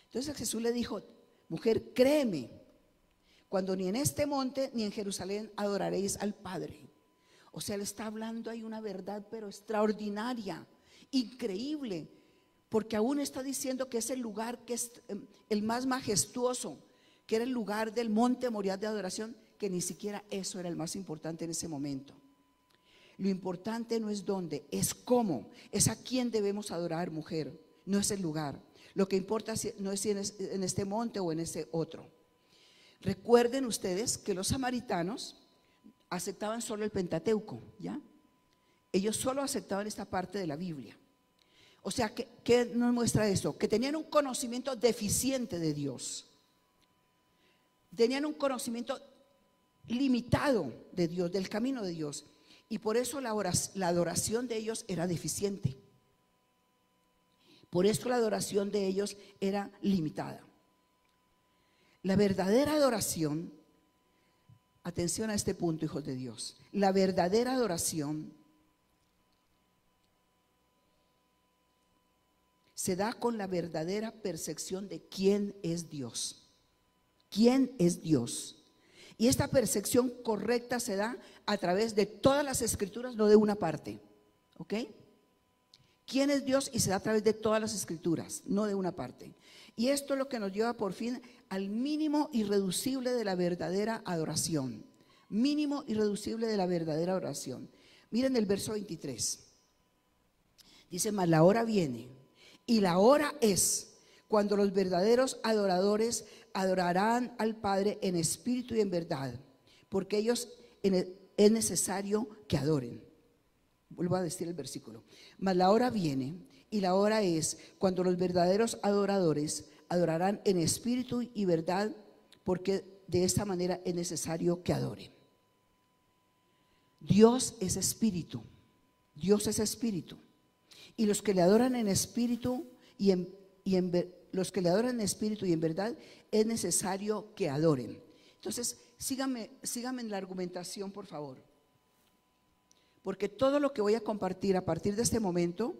Entonces Jesús le dijo, mujer, créeme, cuando ni en este monte ni en Jerusalén adoraréis al Padre. O sea, le está hablando ahí una verdad pero extraordinaria, increíble, porque aún está diciendo que es el lugar que es el más majestuoso, que era el lugar del monte Moriah de adoración, que ni siquiera eso era el más importante en ese momento. Lo importante no es dónde, es cómo, es a quién debemos adorar, mujer, no es el lugar. Lo que importa no es si en este monte o en ese otro. Recuerden ustedes que los samaritanos aceptaban solo el Pentateuco, ¿ya? Ellos solo aceptaban esta parte de la Biblia. O sea, ¿qué nos muestra eso? Que tenían un conocimiento deficiente de Dios. Tenían un conocimiento limitado de Dios, del camino de Dios. Y por eso la adoración de ellos era deficiente. Por eso la adoración de ellos era limitada. La verdadera adoración, atención a este punto, hijos de Dios, la verdadera adoración se da con la verdadera percepción de quién es Dios. ¿Quién es Dios? Y esta percepción correcta se da a través de todas las escrituras, no de una parte. ¿Ok? ¿Quién es Dios? Y se da a través de todas las escrituras, no de una parte. Y esto es lo que nos lleva por fin al mínimo irreducible de la verdadera adoración. Mínimo irreducible de la verdadera adoración. Miren el verso 23. Dice, mas la hora viene y la hora es cuando los verdaderos adoradores adorarán al Padre en espíritu y en verdad, porque ellos es necesario que adoren. Vuelvo a decir el versículo. Mas la hora viene y la hora es cuando los verdaderos adoradores adorarán en espíritu y verdad, porque de esta manera es necesario que adoren. Dios es espíritu. Dios es espíritu. Y los que le adoran en espíritu los que le adoran en espíritu y en verdad, es necesario que adoren. Entonces, síganme en la argumentación, por favor. Porque todo lo que voy a compartir a partir de este momento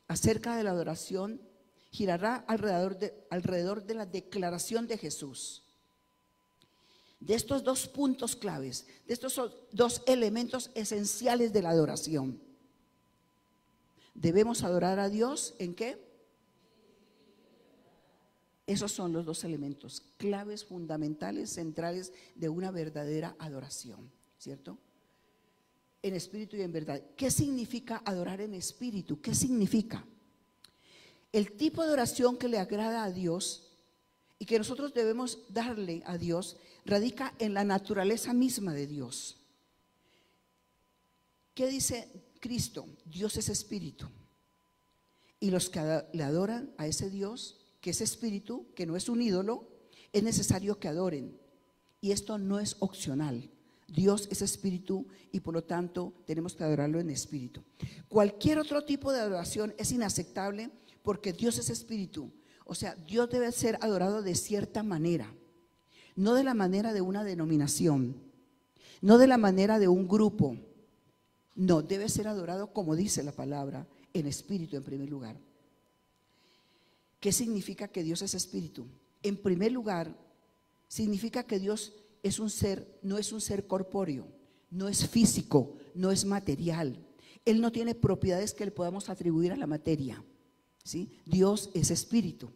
acerca de la adoración girará alrededor de la declaración de Jesús. De estos dos puntos claves, de estos dos elementos esenciales de la adoración. Debemos adorar a Dios ¿en qué? Esos son los dos elementos claves, fundamentales, centrales de una verdadera adoración, ¿cierto? En espíritu y en verdad. ¿Qué significa adorar en espíritu? ¿Qué significa? El tipo de oración que le agrada a Dios y que nosotros debemos darle a Dios radica en la naturaleza misma de Dios. ¿Qué dice Cristo? Dios es espíritu. Y los que le adoran a ese Dios, que es espíritu, que no es un ídolo, es necesario que adoren. Y esto no es opcional. Dios es espíritu y por lo tanto tenemos que adorarlo en espíritu. Cualquier otro tipo de adoración es inaceptable porque Dios es espíritu. O sea, Dios debe ser adorado de cierta manera, no de la manera de una denominación, no de la manera de un grupo. No, debe ser adorado como dice la palabra, en espíritu en primer lugar. ¿Qué significa que Dios es espíritu? En primer lugar, significa que Dios es un ser, no es un ser corpóreo, no es físico, no es material. Él no tiene propiedades que le podamos atribuir a la materia, ¿sí? Dios es espíritu.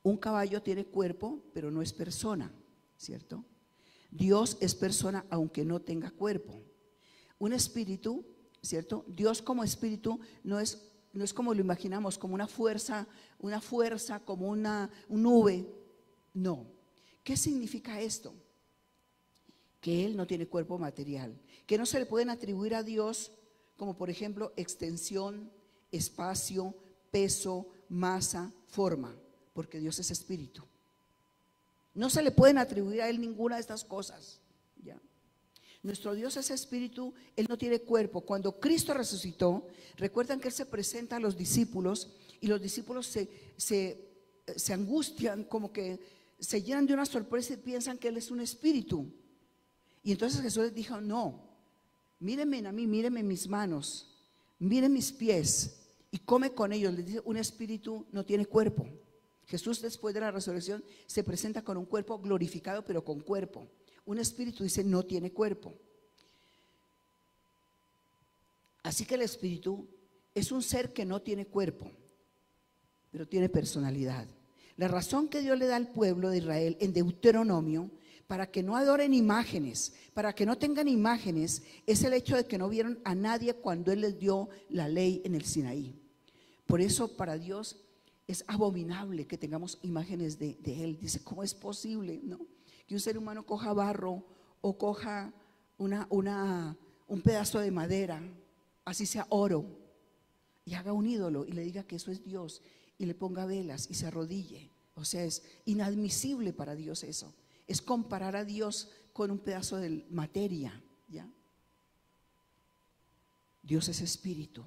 Un caballo tiene cuerpo, pero no es persona, ¿cierto? Dios es persona aunque no tenga cuerpo. Un espíritu, ¿cierto? Dios como espíritu no es como lo imaginamos, como una fuerza, como una nube. No. ¿Qué significa esto? Que Él no tiene cuerpo material, que no se le pueden atribuir a Dios como por ejemplo extensión, espacio, peso, masa, forma, porque Dios es espíritu. No se le pueden atribuir a Él ninguna de estas cosas. ¿Ya? Nuestro Dios es espíritu, Él no tiene cuerpo. Cuando Cristo resucitó, recuerdan que Él se presenta a los discípulos y los discípulos se angustian, como que se llenan de una sorpresa y piensan que Él es un espíritu. Y entonces Jesús les dijo: no, mírenme a mí, mírenme mis manos, miren mis pies y come con ellos. Les dice: un espíritu no tiene cuerpo. Jesús, después de la resurrección, se presenta con un cuerpo glorificado, pero con cuerpo. Un espíritu, dice, no tiene cuerpo. Así que el espíritu es un ser que no tiene cuerpo, pero tiene personalidad. La razón que Dios le da al pueblo de Israel en Deuteronomio para que no adoren imágenes, para que no tengan imágenes, es el hecho de que no vieron a nadie cuando Él les dio la ley en el Sinaí. Por eso para Dios es abominable que tengamos imágenes de Él. Dice: ¿cómo es posible, no, que un ser humano coja barro o coja un pedazo de madera, así sea oro, y haga un ídolo y le diga que eso es Dios, y le ponga velas y se arrodille? O sea, es inadmisible para Dios eso. Es comparar a Dios con un pedazo de materia, ¿ya? Dios es espíritu.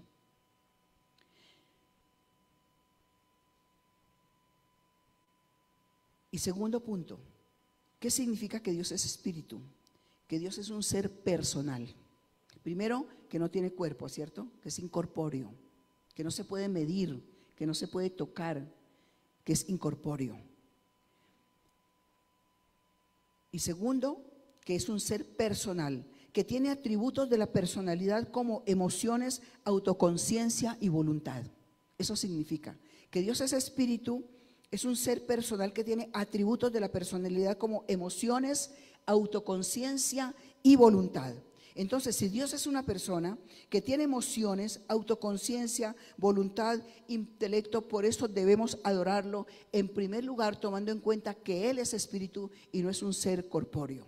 Y segundo punto, ¿qué significa que Dios es espíritu? Que Dios es un ser personal. Primero, que no tiene cuerpo, ¿cierto? Que es incorpóreo, que no se puede medir, que no se puede tocar, que es incorpóreo. Y segundo, que es un ser personal, que tiene atributos de la personalidad como emociones, autoconciencia y voluntad. Eso significa que Dios es espíritu, es un ser personal que tiene atributos de la personalidad como emociones, autoconciencia y voluntad. Entonces, si Dios es una persona que tiene emociones, autoconciencia, voluntad, intelecto, por eso debemos adorarlo en primer lugar, tomando en cuenta que Él es espíritu y no es un ser corpóreo.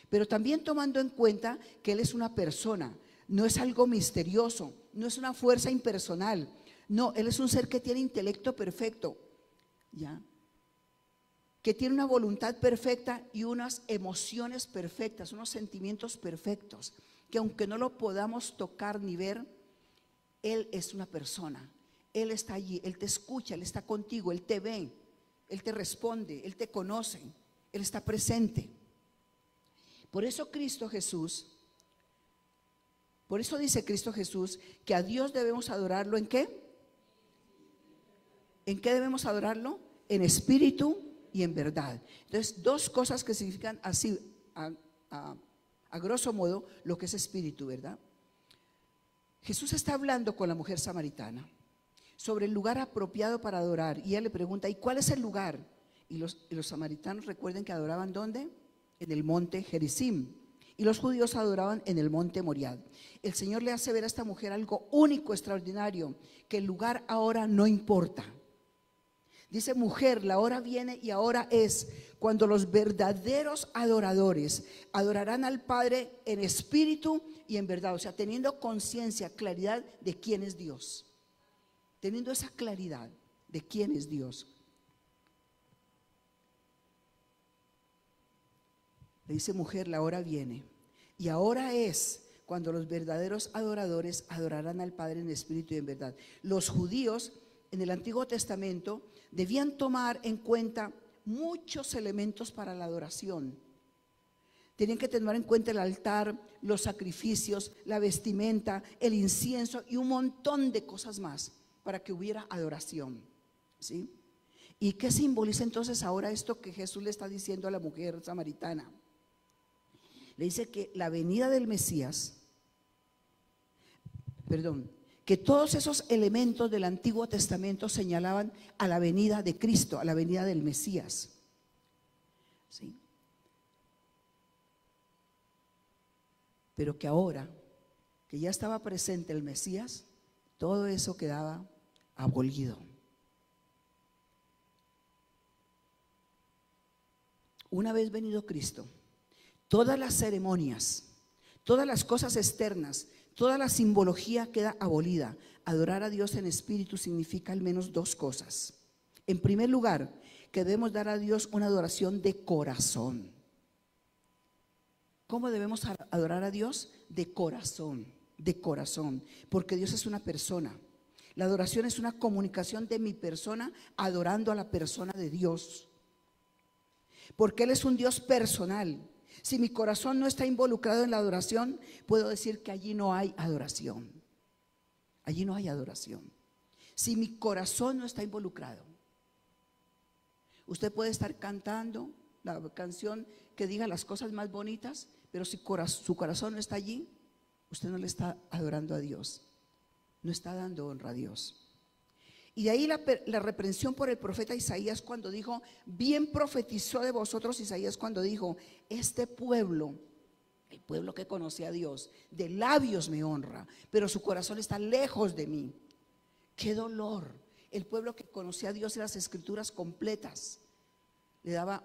Pero también tomando en cuenta que Él es una persona, no es algo misterioso, no es una fuerza impersonal. No, Él es un ser que tiene intelecto perfecto, ¿ya? Que tiene una voluntad perfecta y unas emociones perfectas, unos sentimientos perfectos, que aunque no lo podamos tocar ni ver, Él es una persona. Él está allí, Él te escucha, Él está contigo, Él te ve, Él te responde, Él te conoce, Él está presente. Por eso Cristo Jesús, por eso dice Cristo Jesús que a Dios debemos adorarlo ¿en qué? ¿En qué debemos adorarlo? En espíritu y en verdad. Entonces, dos cosas que significan así, a grosso modo, lo que es espíritu, ¿verdad? Jesús está hablando con la mujer samaritana sobre el lugar apropiado para adorar, y ella le pregunta: ¿y cuál es el lugar? Y los samaritanos, recuerden que adoraban ¿dónde? En el monte Gerizim, y los judíos adoraban en el monte Moriah. El Señor le hace ver a esta mujer algo único, extraordinario, que el lugar ahora no importa. Dice: mujer, la hora viene y ahora es cuando los verdaderos adoradores adorarán al Padre en espíritu y en verdad. O sea, teniendo conciencia, claridad de quién es Dios. Teniendo esa claridad de quién es Dios. Le dice: mujer, la hora viene y ahora es cuando los verdaderos adoradores adorarán al Padre en espíritu y en verdad. Los judíos en el Antiguo Testamento debían tomar en cuenta muchos elementos para la adoración. Tenían que tener en cuenta el altar, los sacrificios, la vestimenta, el incienso y un montón de cosas más para que hubiera adoración, ¿sí? ¿Y qué simboliza entonces ahora esto que Jesús le está diciendo a la mujer samaritana? Le dice que la venida del Mesías, que todos esos elementos del Antiguo Testamento señalaban a la venida de Cristo, a la venida del Mesías, ¿sí? Pero que ahora, que ya estaba presente el Mesías, todo eso quedaba abolido. Una vez venido Cristo, todas las ceremonias, todas las cosas externas, toda la simbología queda abolida. Adorar a Dios en espíritu significa al menos dos cosas. En primer lugar, que debemos dar a Dios una adoración de corazón. ¿Cómo debemos adorar a Dios? De corazón, porque Dios es una persona. La adoración es una comunicación de mi persona adorando a la persona de Dios, porque Él es un Dios personal. Si mi corazón no está involucrado en la adoración, puedo decir que allí no hay adoración. Allí no hay adoración. Si mi corazón no está involucrado, usted puede estar cantando la canción que diga las cosas más bonitas, pero si su corazón no está allí, usted no le está adorando a Dios, no está dando honra a Dios. Y de ahí la reprensión por el profeta Isaías cuando dijo, bien profetizó de vosotros Isaías cuando dijo, este pueblo, el pueblo que conoce a Dios, de labios me honra, pero su corazón está lejos de mí. ¡Qué dolor! El pueblo que conocía a Dios en las escrituras completas le daba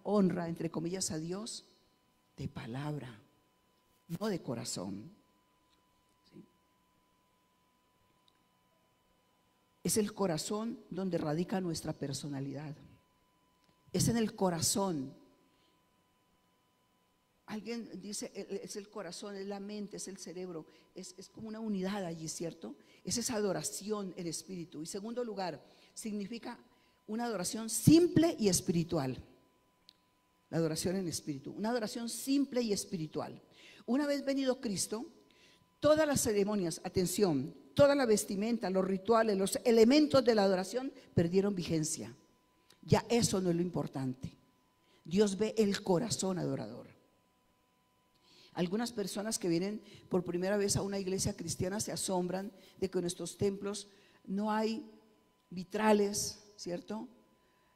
honra entre comillas a Dios de palabra, no de corazón. ¿Sí? Es el corazón donde radica nuestra personalidad. Es en el corazón. Alguien dice, es el corazón, es la mente, es el cerebro, es como una unidad allí, ¿cierto? Es esa adoración en espíritu. Y segundo lugar, significa una adoración simple y espiritual. La adoración en espíritu, una adoración simple y espiritual. Una vez venido Cristo, todas las ceremonias, atención, toda la vestimenta, los rituales, los elementos de la adoración perdieron vigencia. Ya eso no es lo importante. Dios ve el corazón adorador. Algunas personas que vienen por primera vez a una iglesia cristiana se asombran de que en nuestros templos no hay vitrales, ¿cierto?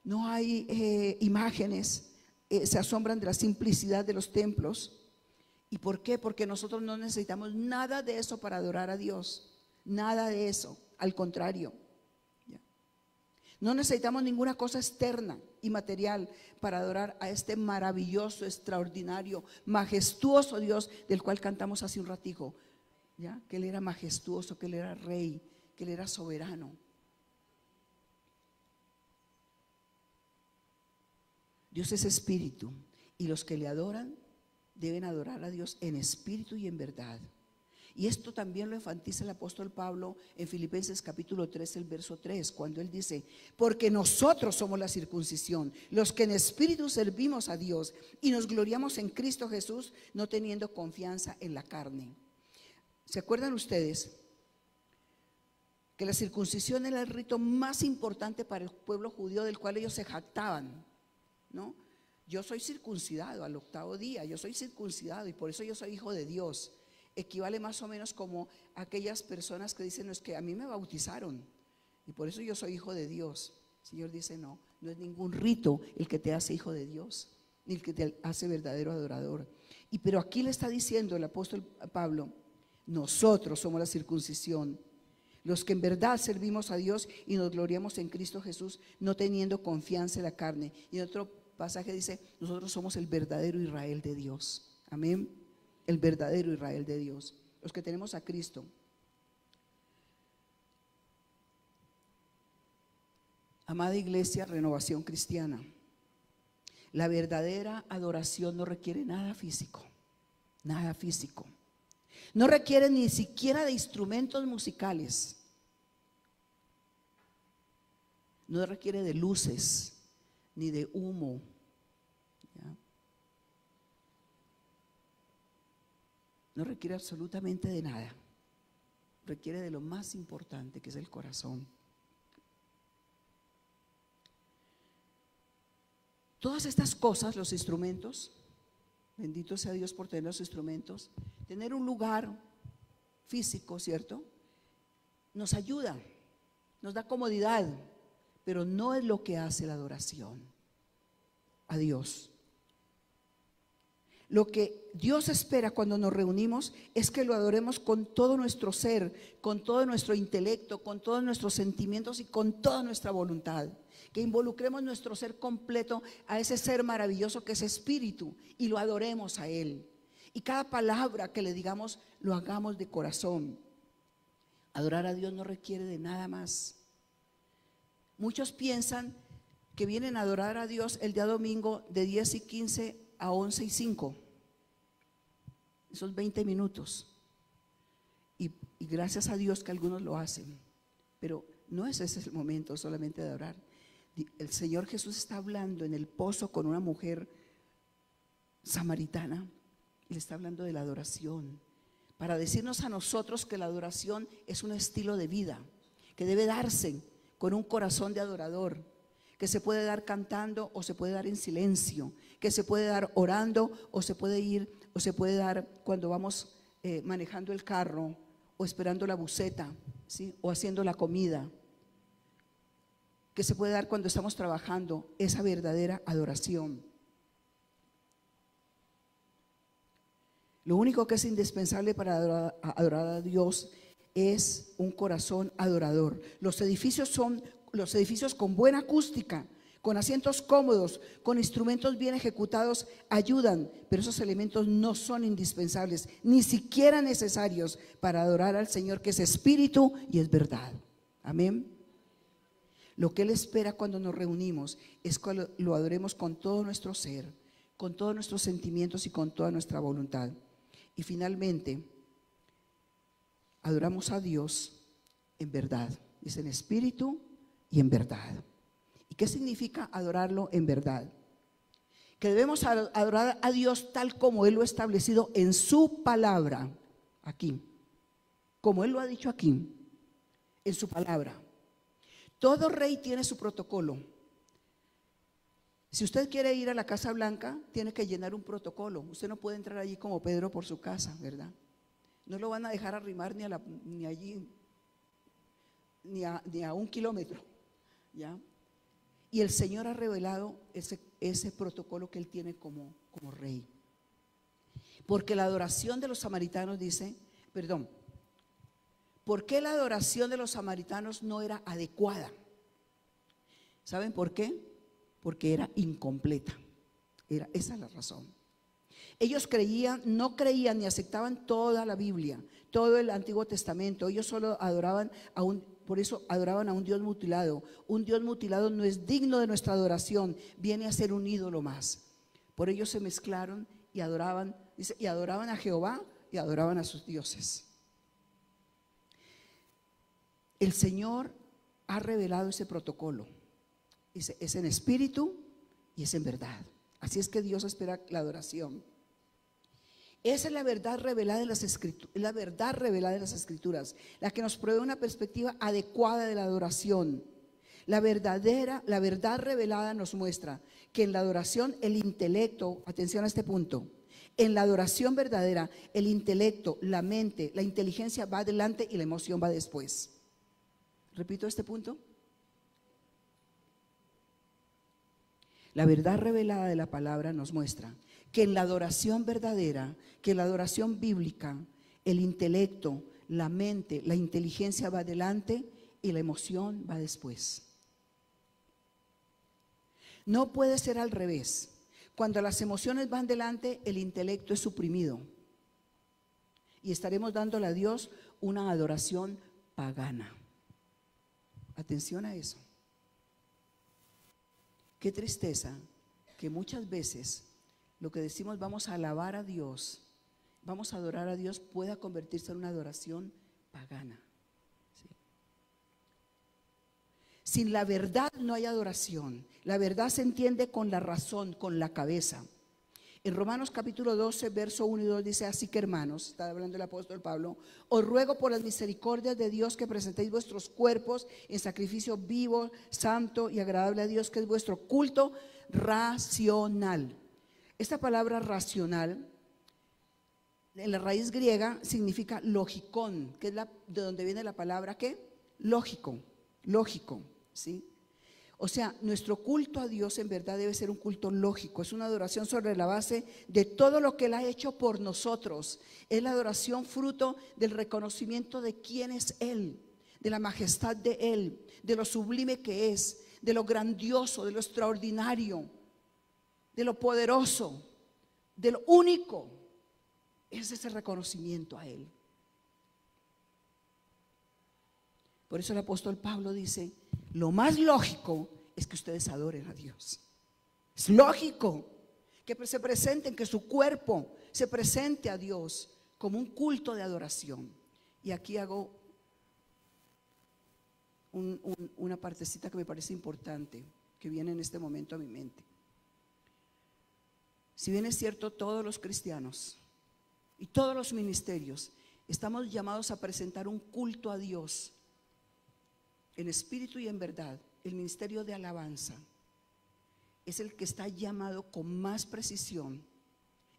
No hay imágenes. Se asombran de la simplicidad de los templos. ¿Y por qué? Porque nosotros no necesitamos nada de eso para adorar a Dios. Nada de eso, al contrario. No necesitamos ninguna cosa externa y material para adorar a este maravilloso, extraordinario, majestuoso Dios del cual cantamos hace un ratico, ¿ya? Que Él era majestuoso, que Él era rey, que Él era soberano. Dios es espíritu y los que le adoran deben adorar a Dios en espíritu y en verdad. Y esto también lo enfatiza el apóstol Pablo en Filipenses capítulo 3, el verso 3, cuando él dice, porque nosotros somos la circuncisión, los que en espíritu servimos a Dios y nos gloriamos en Cristo Jesús, no teniendo confianza en la carne. ¿Se acuerdan ustedes que la circuncisión era el rito más importante para el pueblo judío del cual ellos se jactaban, ¿no? Yo soy circuncidado al 8º día, yo soy circuncidado y por eso yo soy hijo de Dios. Equivale más o menos como aquellas personas que dicen, no, es que a mí me bautizaron y por eso yo soy hijo de Dios. El Señor dice, no es ningún rito el que te hace hijo de Dios, ni el que te hace verdadero adorador. Pero aquí le está diciendo el apóstol Pablo, nosotros somos la circuncisión, los que en verdad servimos a Dios y nos gloriamos en Cristo Jesús, no teniendo confianza en la carne. Y en otro pasaje dice, nosotros somos el verdadero Israel de Dios. Amén. El verdadero Israel de Dios, los que tenemos a Cristo. Amada iglesia, Renovación Cristiana, la verdadera adoración no requiere nada físico, nada físico. No requiere ni siquiera de instrumentos musicales, no requiere de luces ni de humo. No requiere absolutamente de nada. Requiere de lo más importante, que es el corazón. Todas estas cosas, los instrumentos, bendito sea Dios por tener los instrumentos, tener un lugar físico, ¿cierto? Nos ayuda, nos da comodidad, pero no es lo que hace la adoración a Dios. Lo que Dios espera cuando nos reunimos es que lo adoremos con todo nuestro ser, con todo nuestro intelecto, con todos nuestros sentimientos y con toda nuestra voluntad. Que involucremos nuestro ser completo a ese ser maravilloso que es espíritu y lo adoremos a Él. Y cada palabra que le digamos lo hagamos de corazón. Adorar a Dios no requiere de nada más. Muchos piensan que vienen a adorar a Dios el día domingo de 10:15 a 11:05. Esos 20 minutos. Y gracias a Dios que algunos lo hacen. Pero no es ese el momento solamente de adorar. El Señor Jesús está hablando en el pozo con una mujer samaritana y le está hablando de la adoración, para decirnos a nosotros que la adoración es un estilo de vida que debe darse con un corazón de adorador, que se puede dar cantando o se puede dar en silencio, que se puede dar orando o se puede dar cuando vamos manejando el carro o esperando la buseta, ¿sí? O haciendo la comida, que se puede dar cuando estamos trabajando, esa verdadera adoración. Lo único que es indispensable para adorar a Dios es un corazón adorador. Los edificios con buena acústica, con asientos cómodos, con instrumentos bien ejecutados, ayudan, pero esos elementos no son indispensables, ni siquiera necesarios para adorar al Señor, que es espíritu y es verdad. Amén. Lo que Él espera cuando nos reunimos es que lo adoremos con todo nuestro ser, con todos nuestros sentimientos y con toda nuestra voluntad. Y finalmente, adoramos a Dios en verdad, dice en espíritu y en verdad. ¿Y qué significa adorarlo en verdad? Que debemos adorar a Dios tal como Él lo ha establecido en su palabra, aquí, como Él lo ha dicho aquí, en su palabra. Todo rey tiene su protocolo. Si usted quiere ir a la Casa Blanca, tiene que llenar un protocolo. Usted no puede entrar allí como Pedro por su casa, ¿verdad? No lo van a dejar arrimar ni allí, ni a 1 kilómetro, ¿ya? Y el Señor ha revelado ese protocolo que Él tiene como rey. Porque la adoración de los samaritanos ¿por qué la adoración de los samaritanos no era adecuada? ¿Saben por qué? Porque era incompleta. Esa es la razón. Ellos no creían ni aceptaban toda la Biblia, todo el Antiguo Testamento. Ellos solo adoraban por eso adoraban a un Dios mutilado. Un Dios mutilado no es digno de nuestra adoración, viene a ser un ídolo más. Por ello se mezclaron y adoraban, dice, y adoraban a Jehová y adoraban a sus dioses. El Señor ha revelado ese protocolo. Dice, es en espíritu y es en verdad. Así es que Dios espera la adoración. Esa es la verdad revelada en las Escrituras, la que nos provee una perspectiva adecuada de la adoración. La verdad revelada nos muestra que en la adoración el intelecto, atención a este punto, en la adoración verdadera el intelecto, la mente, la inteligencia va adelante y la emoción va después. Repito este punto. La verdad revelada de la palabra nos muestra que en la adoración verdadera, que en la adoración bíblica, el intelecto, la mente, la inteligencia va adelante y la emoción va después. No puede ser al revés. Cuando las emociones van delante, el intelecto es suprimido y estaremos dándole a Dios una adoración pagana. Atención a eso. Qué tristeza que muchas veces lo que decimos vamos a alabar a Dios, vamos a adorar a Dios, pueda convertirse en una adoración pagana. ¿Sí? Sin la verdad no hay adoración. La verdad se entiende con la razón, con la cabeza. En Romanos capítulo 12, verso 1 y 2 dice: así que hermanos, está hablando el apóstol Pablo, os ruego por las misericordias de Dios que presentéis vuestros cuerpos en sacrificio vivo, santo y agradable a Dios, que es vuestro culto racional. Esta palabra racional, en la raíz griega, significa logicón, que es de donde viene la palabra ¿qué? Lógico, ¿sí? O sea, nuestro culto a Dios en verdad debe ser un culto lógico, es una adoración sobre la base de todo lo que Él ha hecho por nosotros. Es la adoración fruto del reconocimiento de quién es Él, de la majestad de Él, de lo sublime que es, de lo grandioso, de lo extraordinario, de lo poderoso, de lo único. Es ese reconocimiento a Él. Por eso el apóstol Pablo dice: lo más lógico es que ustedes adoren a Dios. Es lógico que se presenten, que su cuerpo se presente a Dios como un culto de adoración. Y aquí hago una partecita que me parece importante, que viene en este momento a mi mente. Si bien es cierto, todos los cristianos y todos los ministerios estamos llamados a presentar un culto a Dios en espíritu y en verdad, el ministerio de alabanza es el que está llamado con más precisión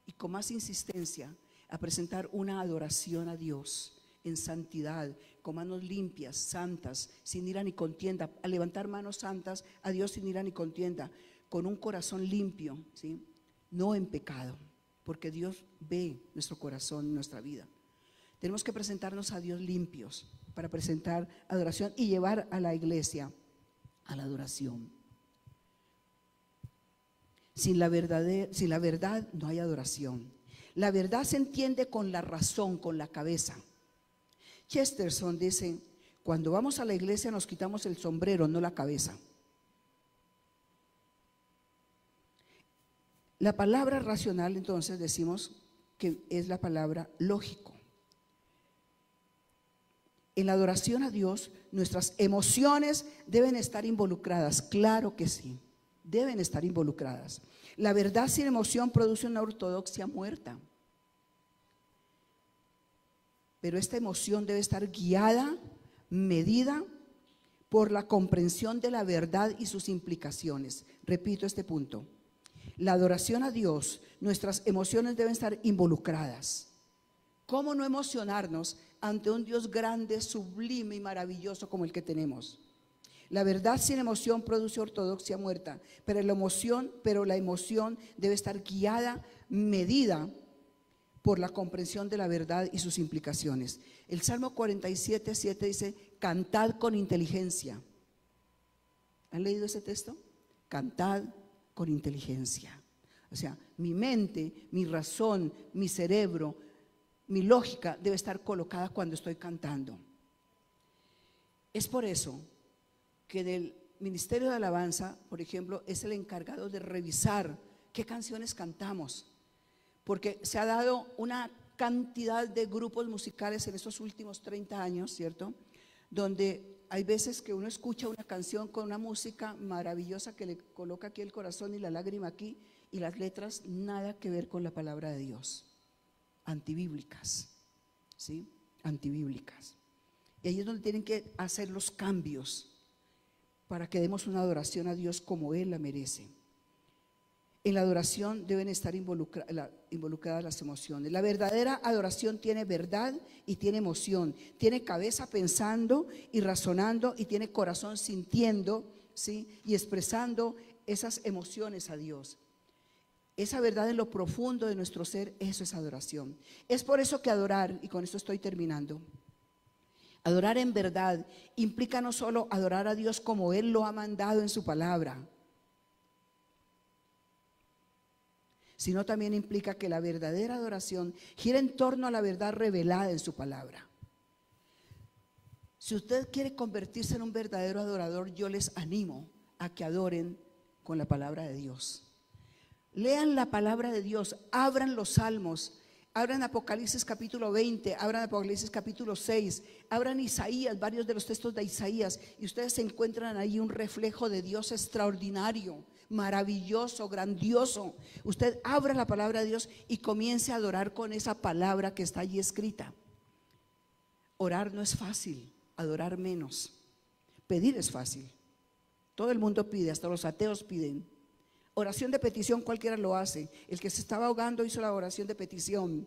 y con más insistencia a presentar una adoración a Dios en santidad, con manos limpias, santas, sin ira ni contienda, a levantar manos santas a Dios sin ira ni contienda, con un corazón limpio, ¿sí? No en pecado, porque Dios ve nuestro corazón, nuestra vida. Tenemos que presentarnos a Dios limpios para presentar adoración y llevar a la iglesia a la adoración. Sin la verdad no hay adoración. La verdad se entiende con la razón, con la cabeza. Chesterton dice: cuando vamos a la iglesia nos quitamos el sombrero, no la cabeza. La palabra racional, entonces, decimos que es la palabra lógico. En la adoración a Dios, nuestras emociones deben estar involucradas. Claro que sí, deben estar involucradas. La verdad sin emoción produce una ortodoxia muerta. Pero esta emoción debe estar guiada, medida por la comprensión de la verdad y sus implicaciones. Repito este punto. La adoración a Dios, nuestras emociones deben estar involucradas. ¿Cómo no emocionarnos ante un Dios grande, sublime y maravilloso como el que tenemos? La verdad sin emoción produce ortodoxia muerta, pero la emoción debe estar guiada, medida por la comprensión de la verdad y sus implicaciones. El Salmo 47:7 dice: cantad con inteligencia. ¿Han leído ese texto? Cantad con inteligencia. O sea, mi mente, mi razón, mi cerebro, mi lógica debe estar colocada cuando estoy cantando. Es por eso que del ministerio de alabanza, por ejemplo, es el encargado de revisar qué canciones cantamos, porque se ha dado una cantidad de grupos musicales en estos últimos 30 años, ¿cierto? Donde hay veces que uno escucha una canción con una música maravillosa que le coloca aquí el corazón y la lágrima aquí, y las letras nada que ver con la palabra de Dios, antibíblicas, ¿sí? Antibíblicas. Y ahí es donde tienen que hacer los cambios para que demos una adoración a Dios como Él la merece. En la adoración deben estar involucradas las emociones. La verdadera adoración tiene verdad y tiene emoción. Tiene cabeza pensando y razonando, y tiene corazón sintiendo, ¿sí? Y expresando esas emociones a Dios. Esa verdad en lo profundo de nuestro ser, eso es adoración. Es por eso que adorar, y con esto estoy terminando, adorar en verdad implica no solo adorar a Dios como Él lo ha mandado en su palabra, sino también implica que la verdadera adoración gira en torno a la verdad revelada en su palabra. Si usted quiere convertirse en un verdadero adorador, yo les animo a que adoren con la palabra de Dios. Lean la palabra de Dios, abran los salmos, abran Apocalipsis capítulo 20, abran Apocalipsis capítulo 6, abran Isaías, varios de los textos de Isaías, y ustedes se encuentran ahí un reflejo de Dios extraordinario, maravilloso, grandioso. Usted abra la palabra de Dios y comience a adorar con esa palabra que está allí escrita. Orar no es fácil, adorar menos. Pedir es fácil. Todo el mundo pide, hasta los ateos piden. Oración de petición cualquiera lo hace. El que se estaba ahogando hizo la oración de petición,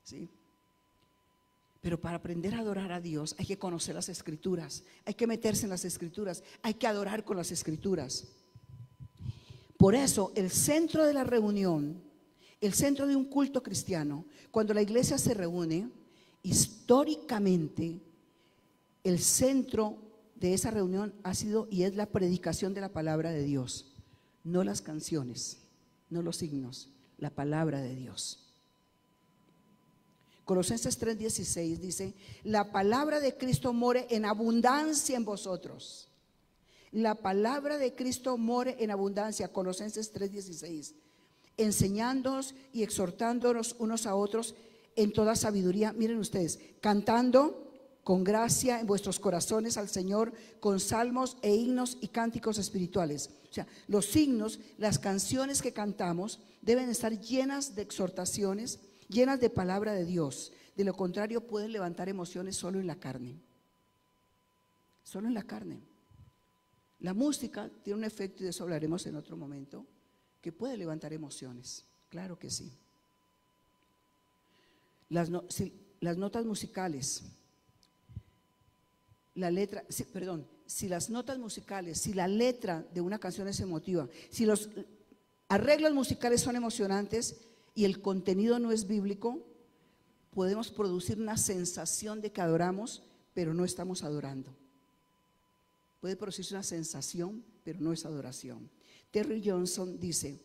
¿sí? Pero para aprender a adorar a Dios hay que conocer las Escrituras, hay que meterse en las Escrituras, hay que adorar con las Escrituras. Por eso el centro de la reunión, el centro de un culto cristiano, cuando la iglesia se reúne, históricamente el centro de esa reunión ha sido y es la predicación de la palabra de Dios. No las canciones, no los signos, la palabra de Dios. Colosenses 3:16 dice: la palabra de Cristo more en abundancia en vosotros. la palabra de Cristo more en abundancia, Colosenses 3:16, enseñándonos y exhortándonos unos a otros en toda sabiduría. Miren ustedes, cantando con gracia en vuestros corazones al Señor, con salmos e himnos y cánticos espirituales. O sea, los himnos, las canciones que cantamos deben estar llenas de exhortaciones, llenas de palabra de Dios. De lo contrario, pueden levantar emociones solo en la carne. Solo en la carne. La música tiene un efecto, y de eso hablaremos en otro momento, que puede levantar emociones. Claro que sí. Las notas musicales, si las notas musicales, si la letra de una canción es emotiva, si los arreglos musicales son emocionantes y el contenido no es bíblico, podemos producir una sensación de que adoramos, pero no estamos adorando. Puede producirse una sensación, pero no es adoración. Terry Johnson dice: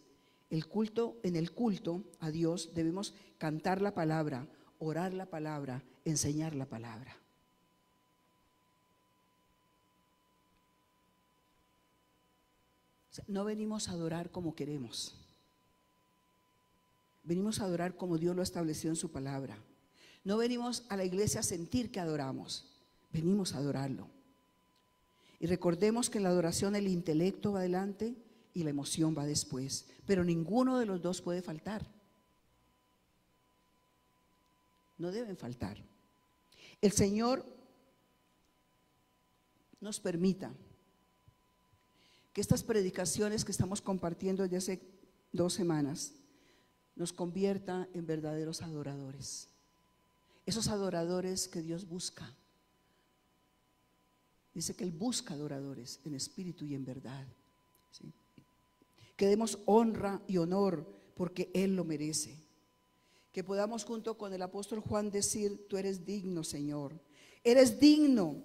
en el culto a Dios debemos cantar la palabra, orar la palabra, enseñar la palabra. O sea, no venimos a adorar como queremos. Venimos a adorar como Dios lo estableció en su palabra. No venimos a la iglesia a sentir que adoramos, venimos a adorarlo. Y recordemos que en la adoración el intelecto va adelante y la emoción va después, pero ninguno de los dos puede faltar. No deben faltar. El Señor nos permita que estas predicaciones que estamos compartiendo desde hace 2 semanas nos convierta en verdaderos adoradores. Esos adoradores que Dios busca. Dice que Él busca adoradores en espíritu y en verdad, ¿sí? Que demos honra y honor porque Él lo merece. Que podamos junto con el apóstol Juan decir: tú eres digno, Señor. Eres digno,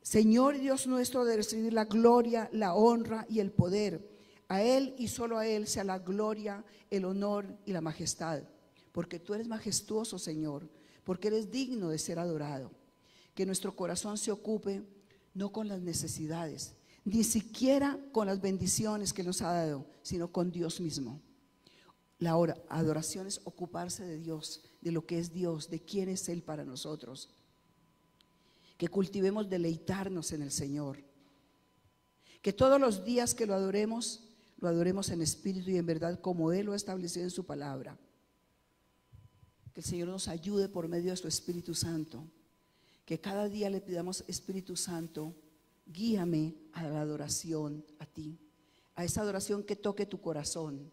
Señor Dios nuestro, de recibir la gloria, la honra y el poder. A Él y solo a Él sea la gloria, el honor y la majestad. Porque tú eres majestuoso, Señor, porque eres digno de ser adorado. Que nuestro corazón se ocupe no con las necesidades, ni siquiera con las bendiciones que nos ha dado, sino con Dios mismo. La adoración es ocuparse de Dios, de lo que es Dios, de quién es Él para nosotros. Que cultivemos deleitarnos en el Señor. Que todos los días que lo adoremos en espíritu y en verdad, como Él lo ha establecido en su palabra. Que el Señor nos ayude por medio de su Espíritu Santo. Que cada día le pidamos: Espíritu Santo, guíame a la adoración a ti, a esa adoración que toque tu corazón,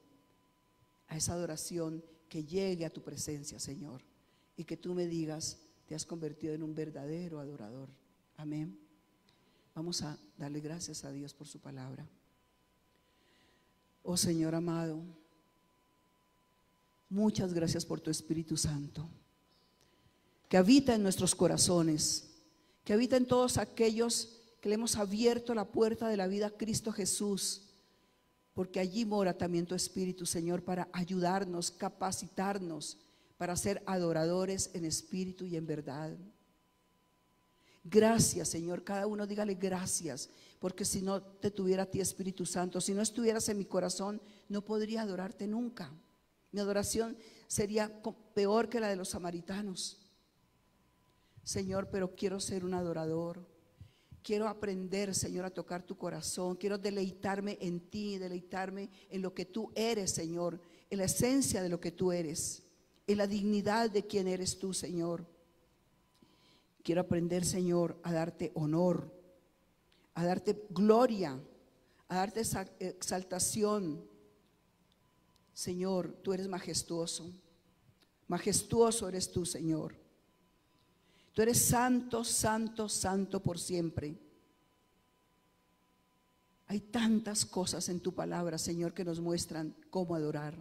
a esa adoración que llegue a tu presencia, Señor, y que tú me digas: te has convertido en un verdadero adorador. Amén. Vamos a darle gracias a Dios por su palabra. Oh Señor amado, muchas gracias por tu Espíritu Santo, que habita en nuestros corazones, que habita en todos aquellos que le hemos abierto la puerta de la vida a Cristo Jesús, porque allí mora también tu Espíritu, Señor, para ayudarnos, capacitarnos para ser adoradores en espíritu y en verdad. Gracias, Señor. Cada uno dígale gracias, porque si no te tuviera a ti, Espíritu Santo, si no estuvieras en mi corazón, no podría adorarte nunca. Mi adoración sería peor que la de los samaritanos. Señor, pero quiero ser un adorador. Quiero aprender, Señor, a tocar tu corazón. Quiero deleitarme en ti, deleitarme en lo que tú eres, Señor, en la esencia de lo que tú eres, en la dignidad de quien eres tú, Señor. Quiero aprender, Señor, a darte honor, a darte gloria, a darte exaltación. Señor, tú eres majestuoso. Majestuoso eres tú, Señor. Tú eres santo, santo, santo por siempre. Hay tantas cosas en tu palabra, Señor, que nos muestran cómo adorar.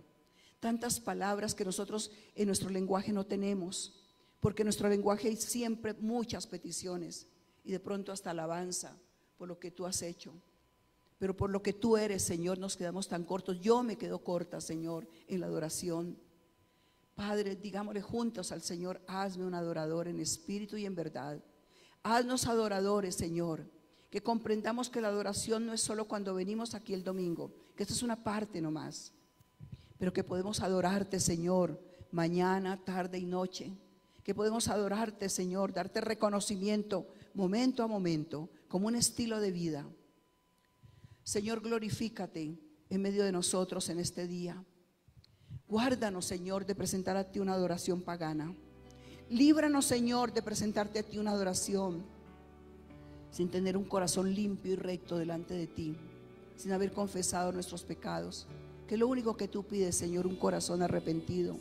Tantas palabras que nosotros en nuestro lenguaje no tenemos, porque en nuestro lenguaje hay siempre muchas peticiones y de pronto hasta alabanza por lo que tú has hecho. Pero por lo que tú eres, Señor, nos quedamos tan cortos. Yo me quedo corta, Señor, en la adoración. Padre, digámosle juntos al Señor: hazme un adorador en espíritu y en verdad. Haznos adoradores, Señor, Que comprendamos que la adoración no es solo cuando venimos aquí el domingo, que esto es una parte nomás, pero que podemos adorarte, Señor, mañana, tarde y noche. Que podemos adorarte, Señor, darte reconocimiento momento a momento, como un estilo de vida. Señor, glorifícate en medio de nosotros en este día. Guárdanos, Señor, de presentar a ti una adoración pagana. Líbranos, Señor, de presentarte a ti una adoración sin tener un corazón limpio y recto delante de ti, sin haber confesado nuestros pecados, que lo único que tú pides, Señor, un corazón arrepentido.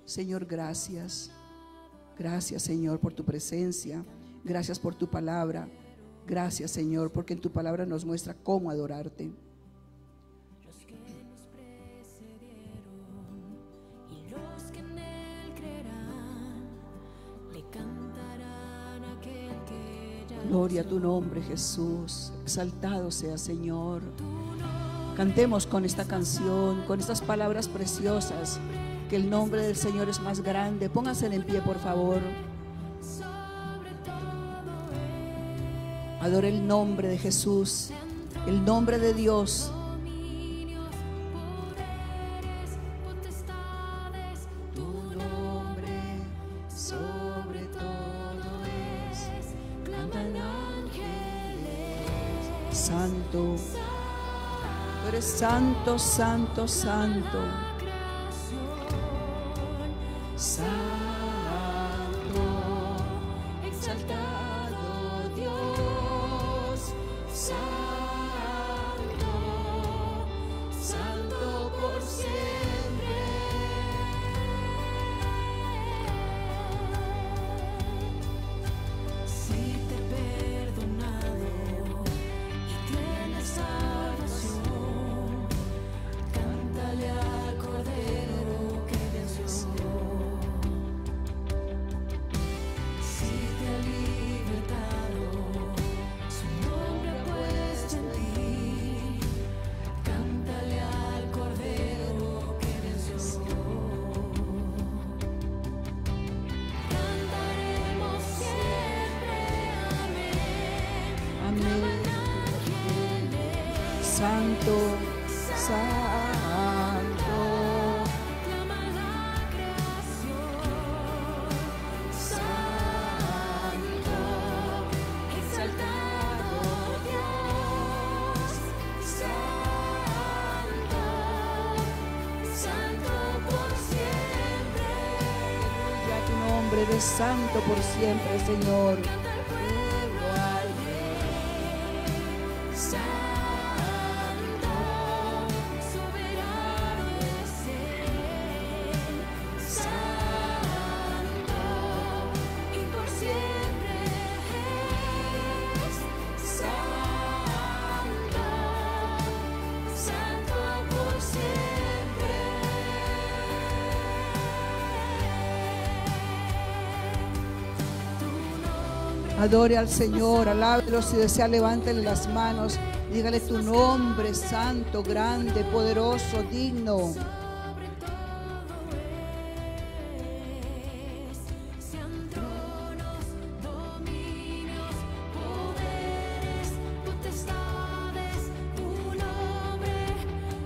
Señor, gracias. Gracias, Señor, por tu presencia. Gracias por tu palabra. Gracias, Señor, porque en tu palabra nos muestra cómo adorarte. Los que nos precedieron y los que en él creerán, le cantarán a aquel que ya Gloria a tu nombre, Jesús. Exaltado sea, Señor. Cantemos con esta canción, con estas palabras preciosas, que el nombre del Señor es más grande. Pónganse en pie, por favor. Adore el nombre de Jesús, el nombre de Dios. dominios, poderes, potestades, Tu nombre sobre todo es. claman ángeles. Santo, tú eres santo, santo, santo. Santo, exaltado Dios. Santo, santo por siempre. Si te he perdonado y tienes salvación, cántale al Cordero que venció. Si te ha libertado, su nombre ha puesto en ti, cántale al Cordero que venció. Cantaremos siempre, amén. Amén. Santo, santo. Clama la creación, santo, exaltado Dios, santo, santo por siempre. Ya tu nombre eres santo por siempre, Señor. Canta el pueblo al Rey, santo, soberano es Él, santo, y por siempre es santo, santo por siempre. Adore al Señor, alábelo. Si desea, levántele las manos. Dígale tu nombre, santo, grande, poderoso, digno. Sobre todo es, sean tronos, dominios, poderes, potestades, tu nombre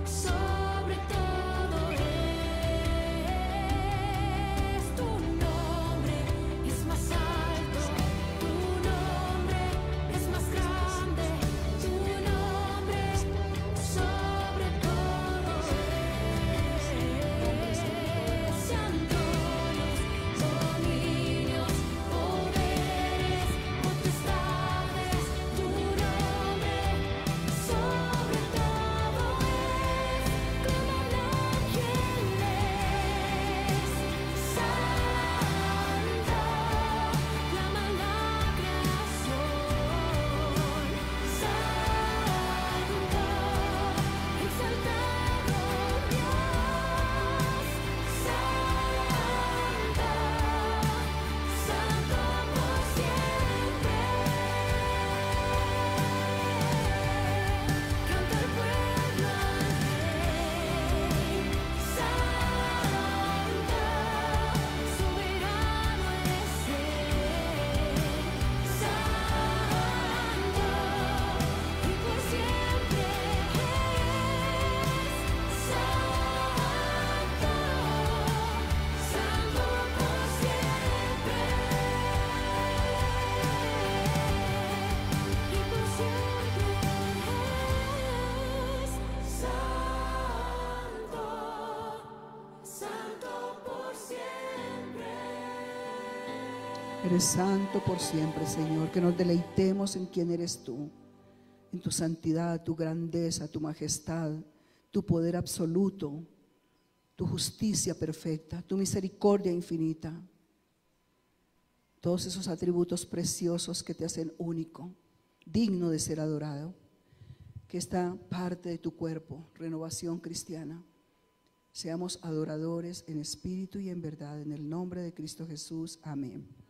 sobre todo es. Tu nombre es más alto, tu nombre es más grande, tu nombre sobre todo es. Eres santo por siempre, Señor. Que nos deleitemos en quién eres tú, en tu santidad, tu grandeza, tu majestad, tu poder absoluto, tu justicia perfecta, tu misericordia infinita. Todos esos atributos preciosos que te hacen único, digno de ser adorado. Que esta parte de tu cuerpo, Renovación Cristiana, seamos adoradores en espíritu y en verdad. En el nombre de Cristo Jesús. Amén.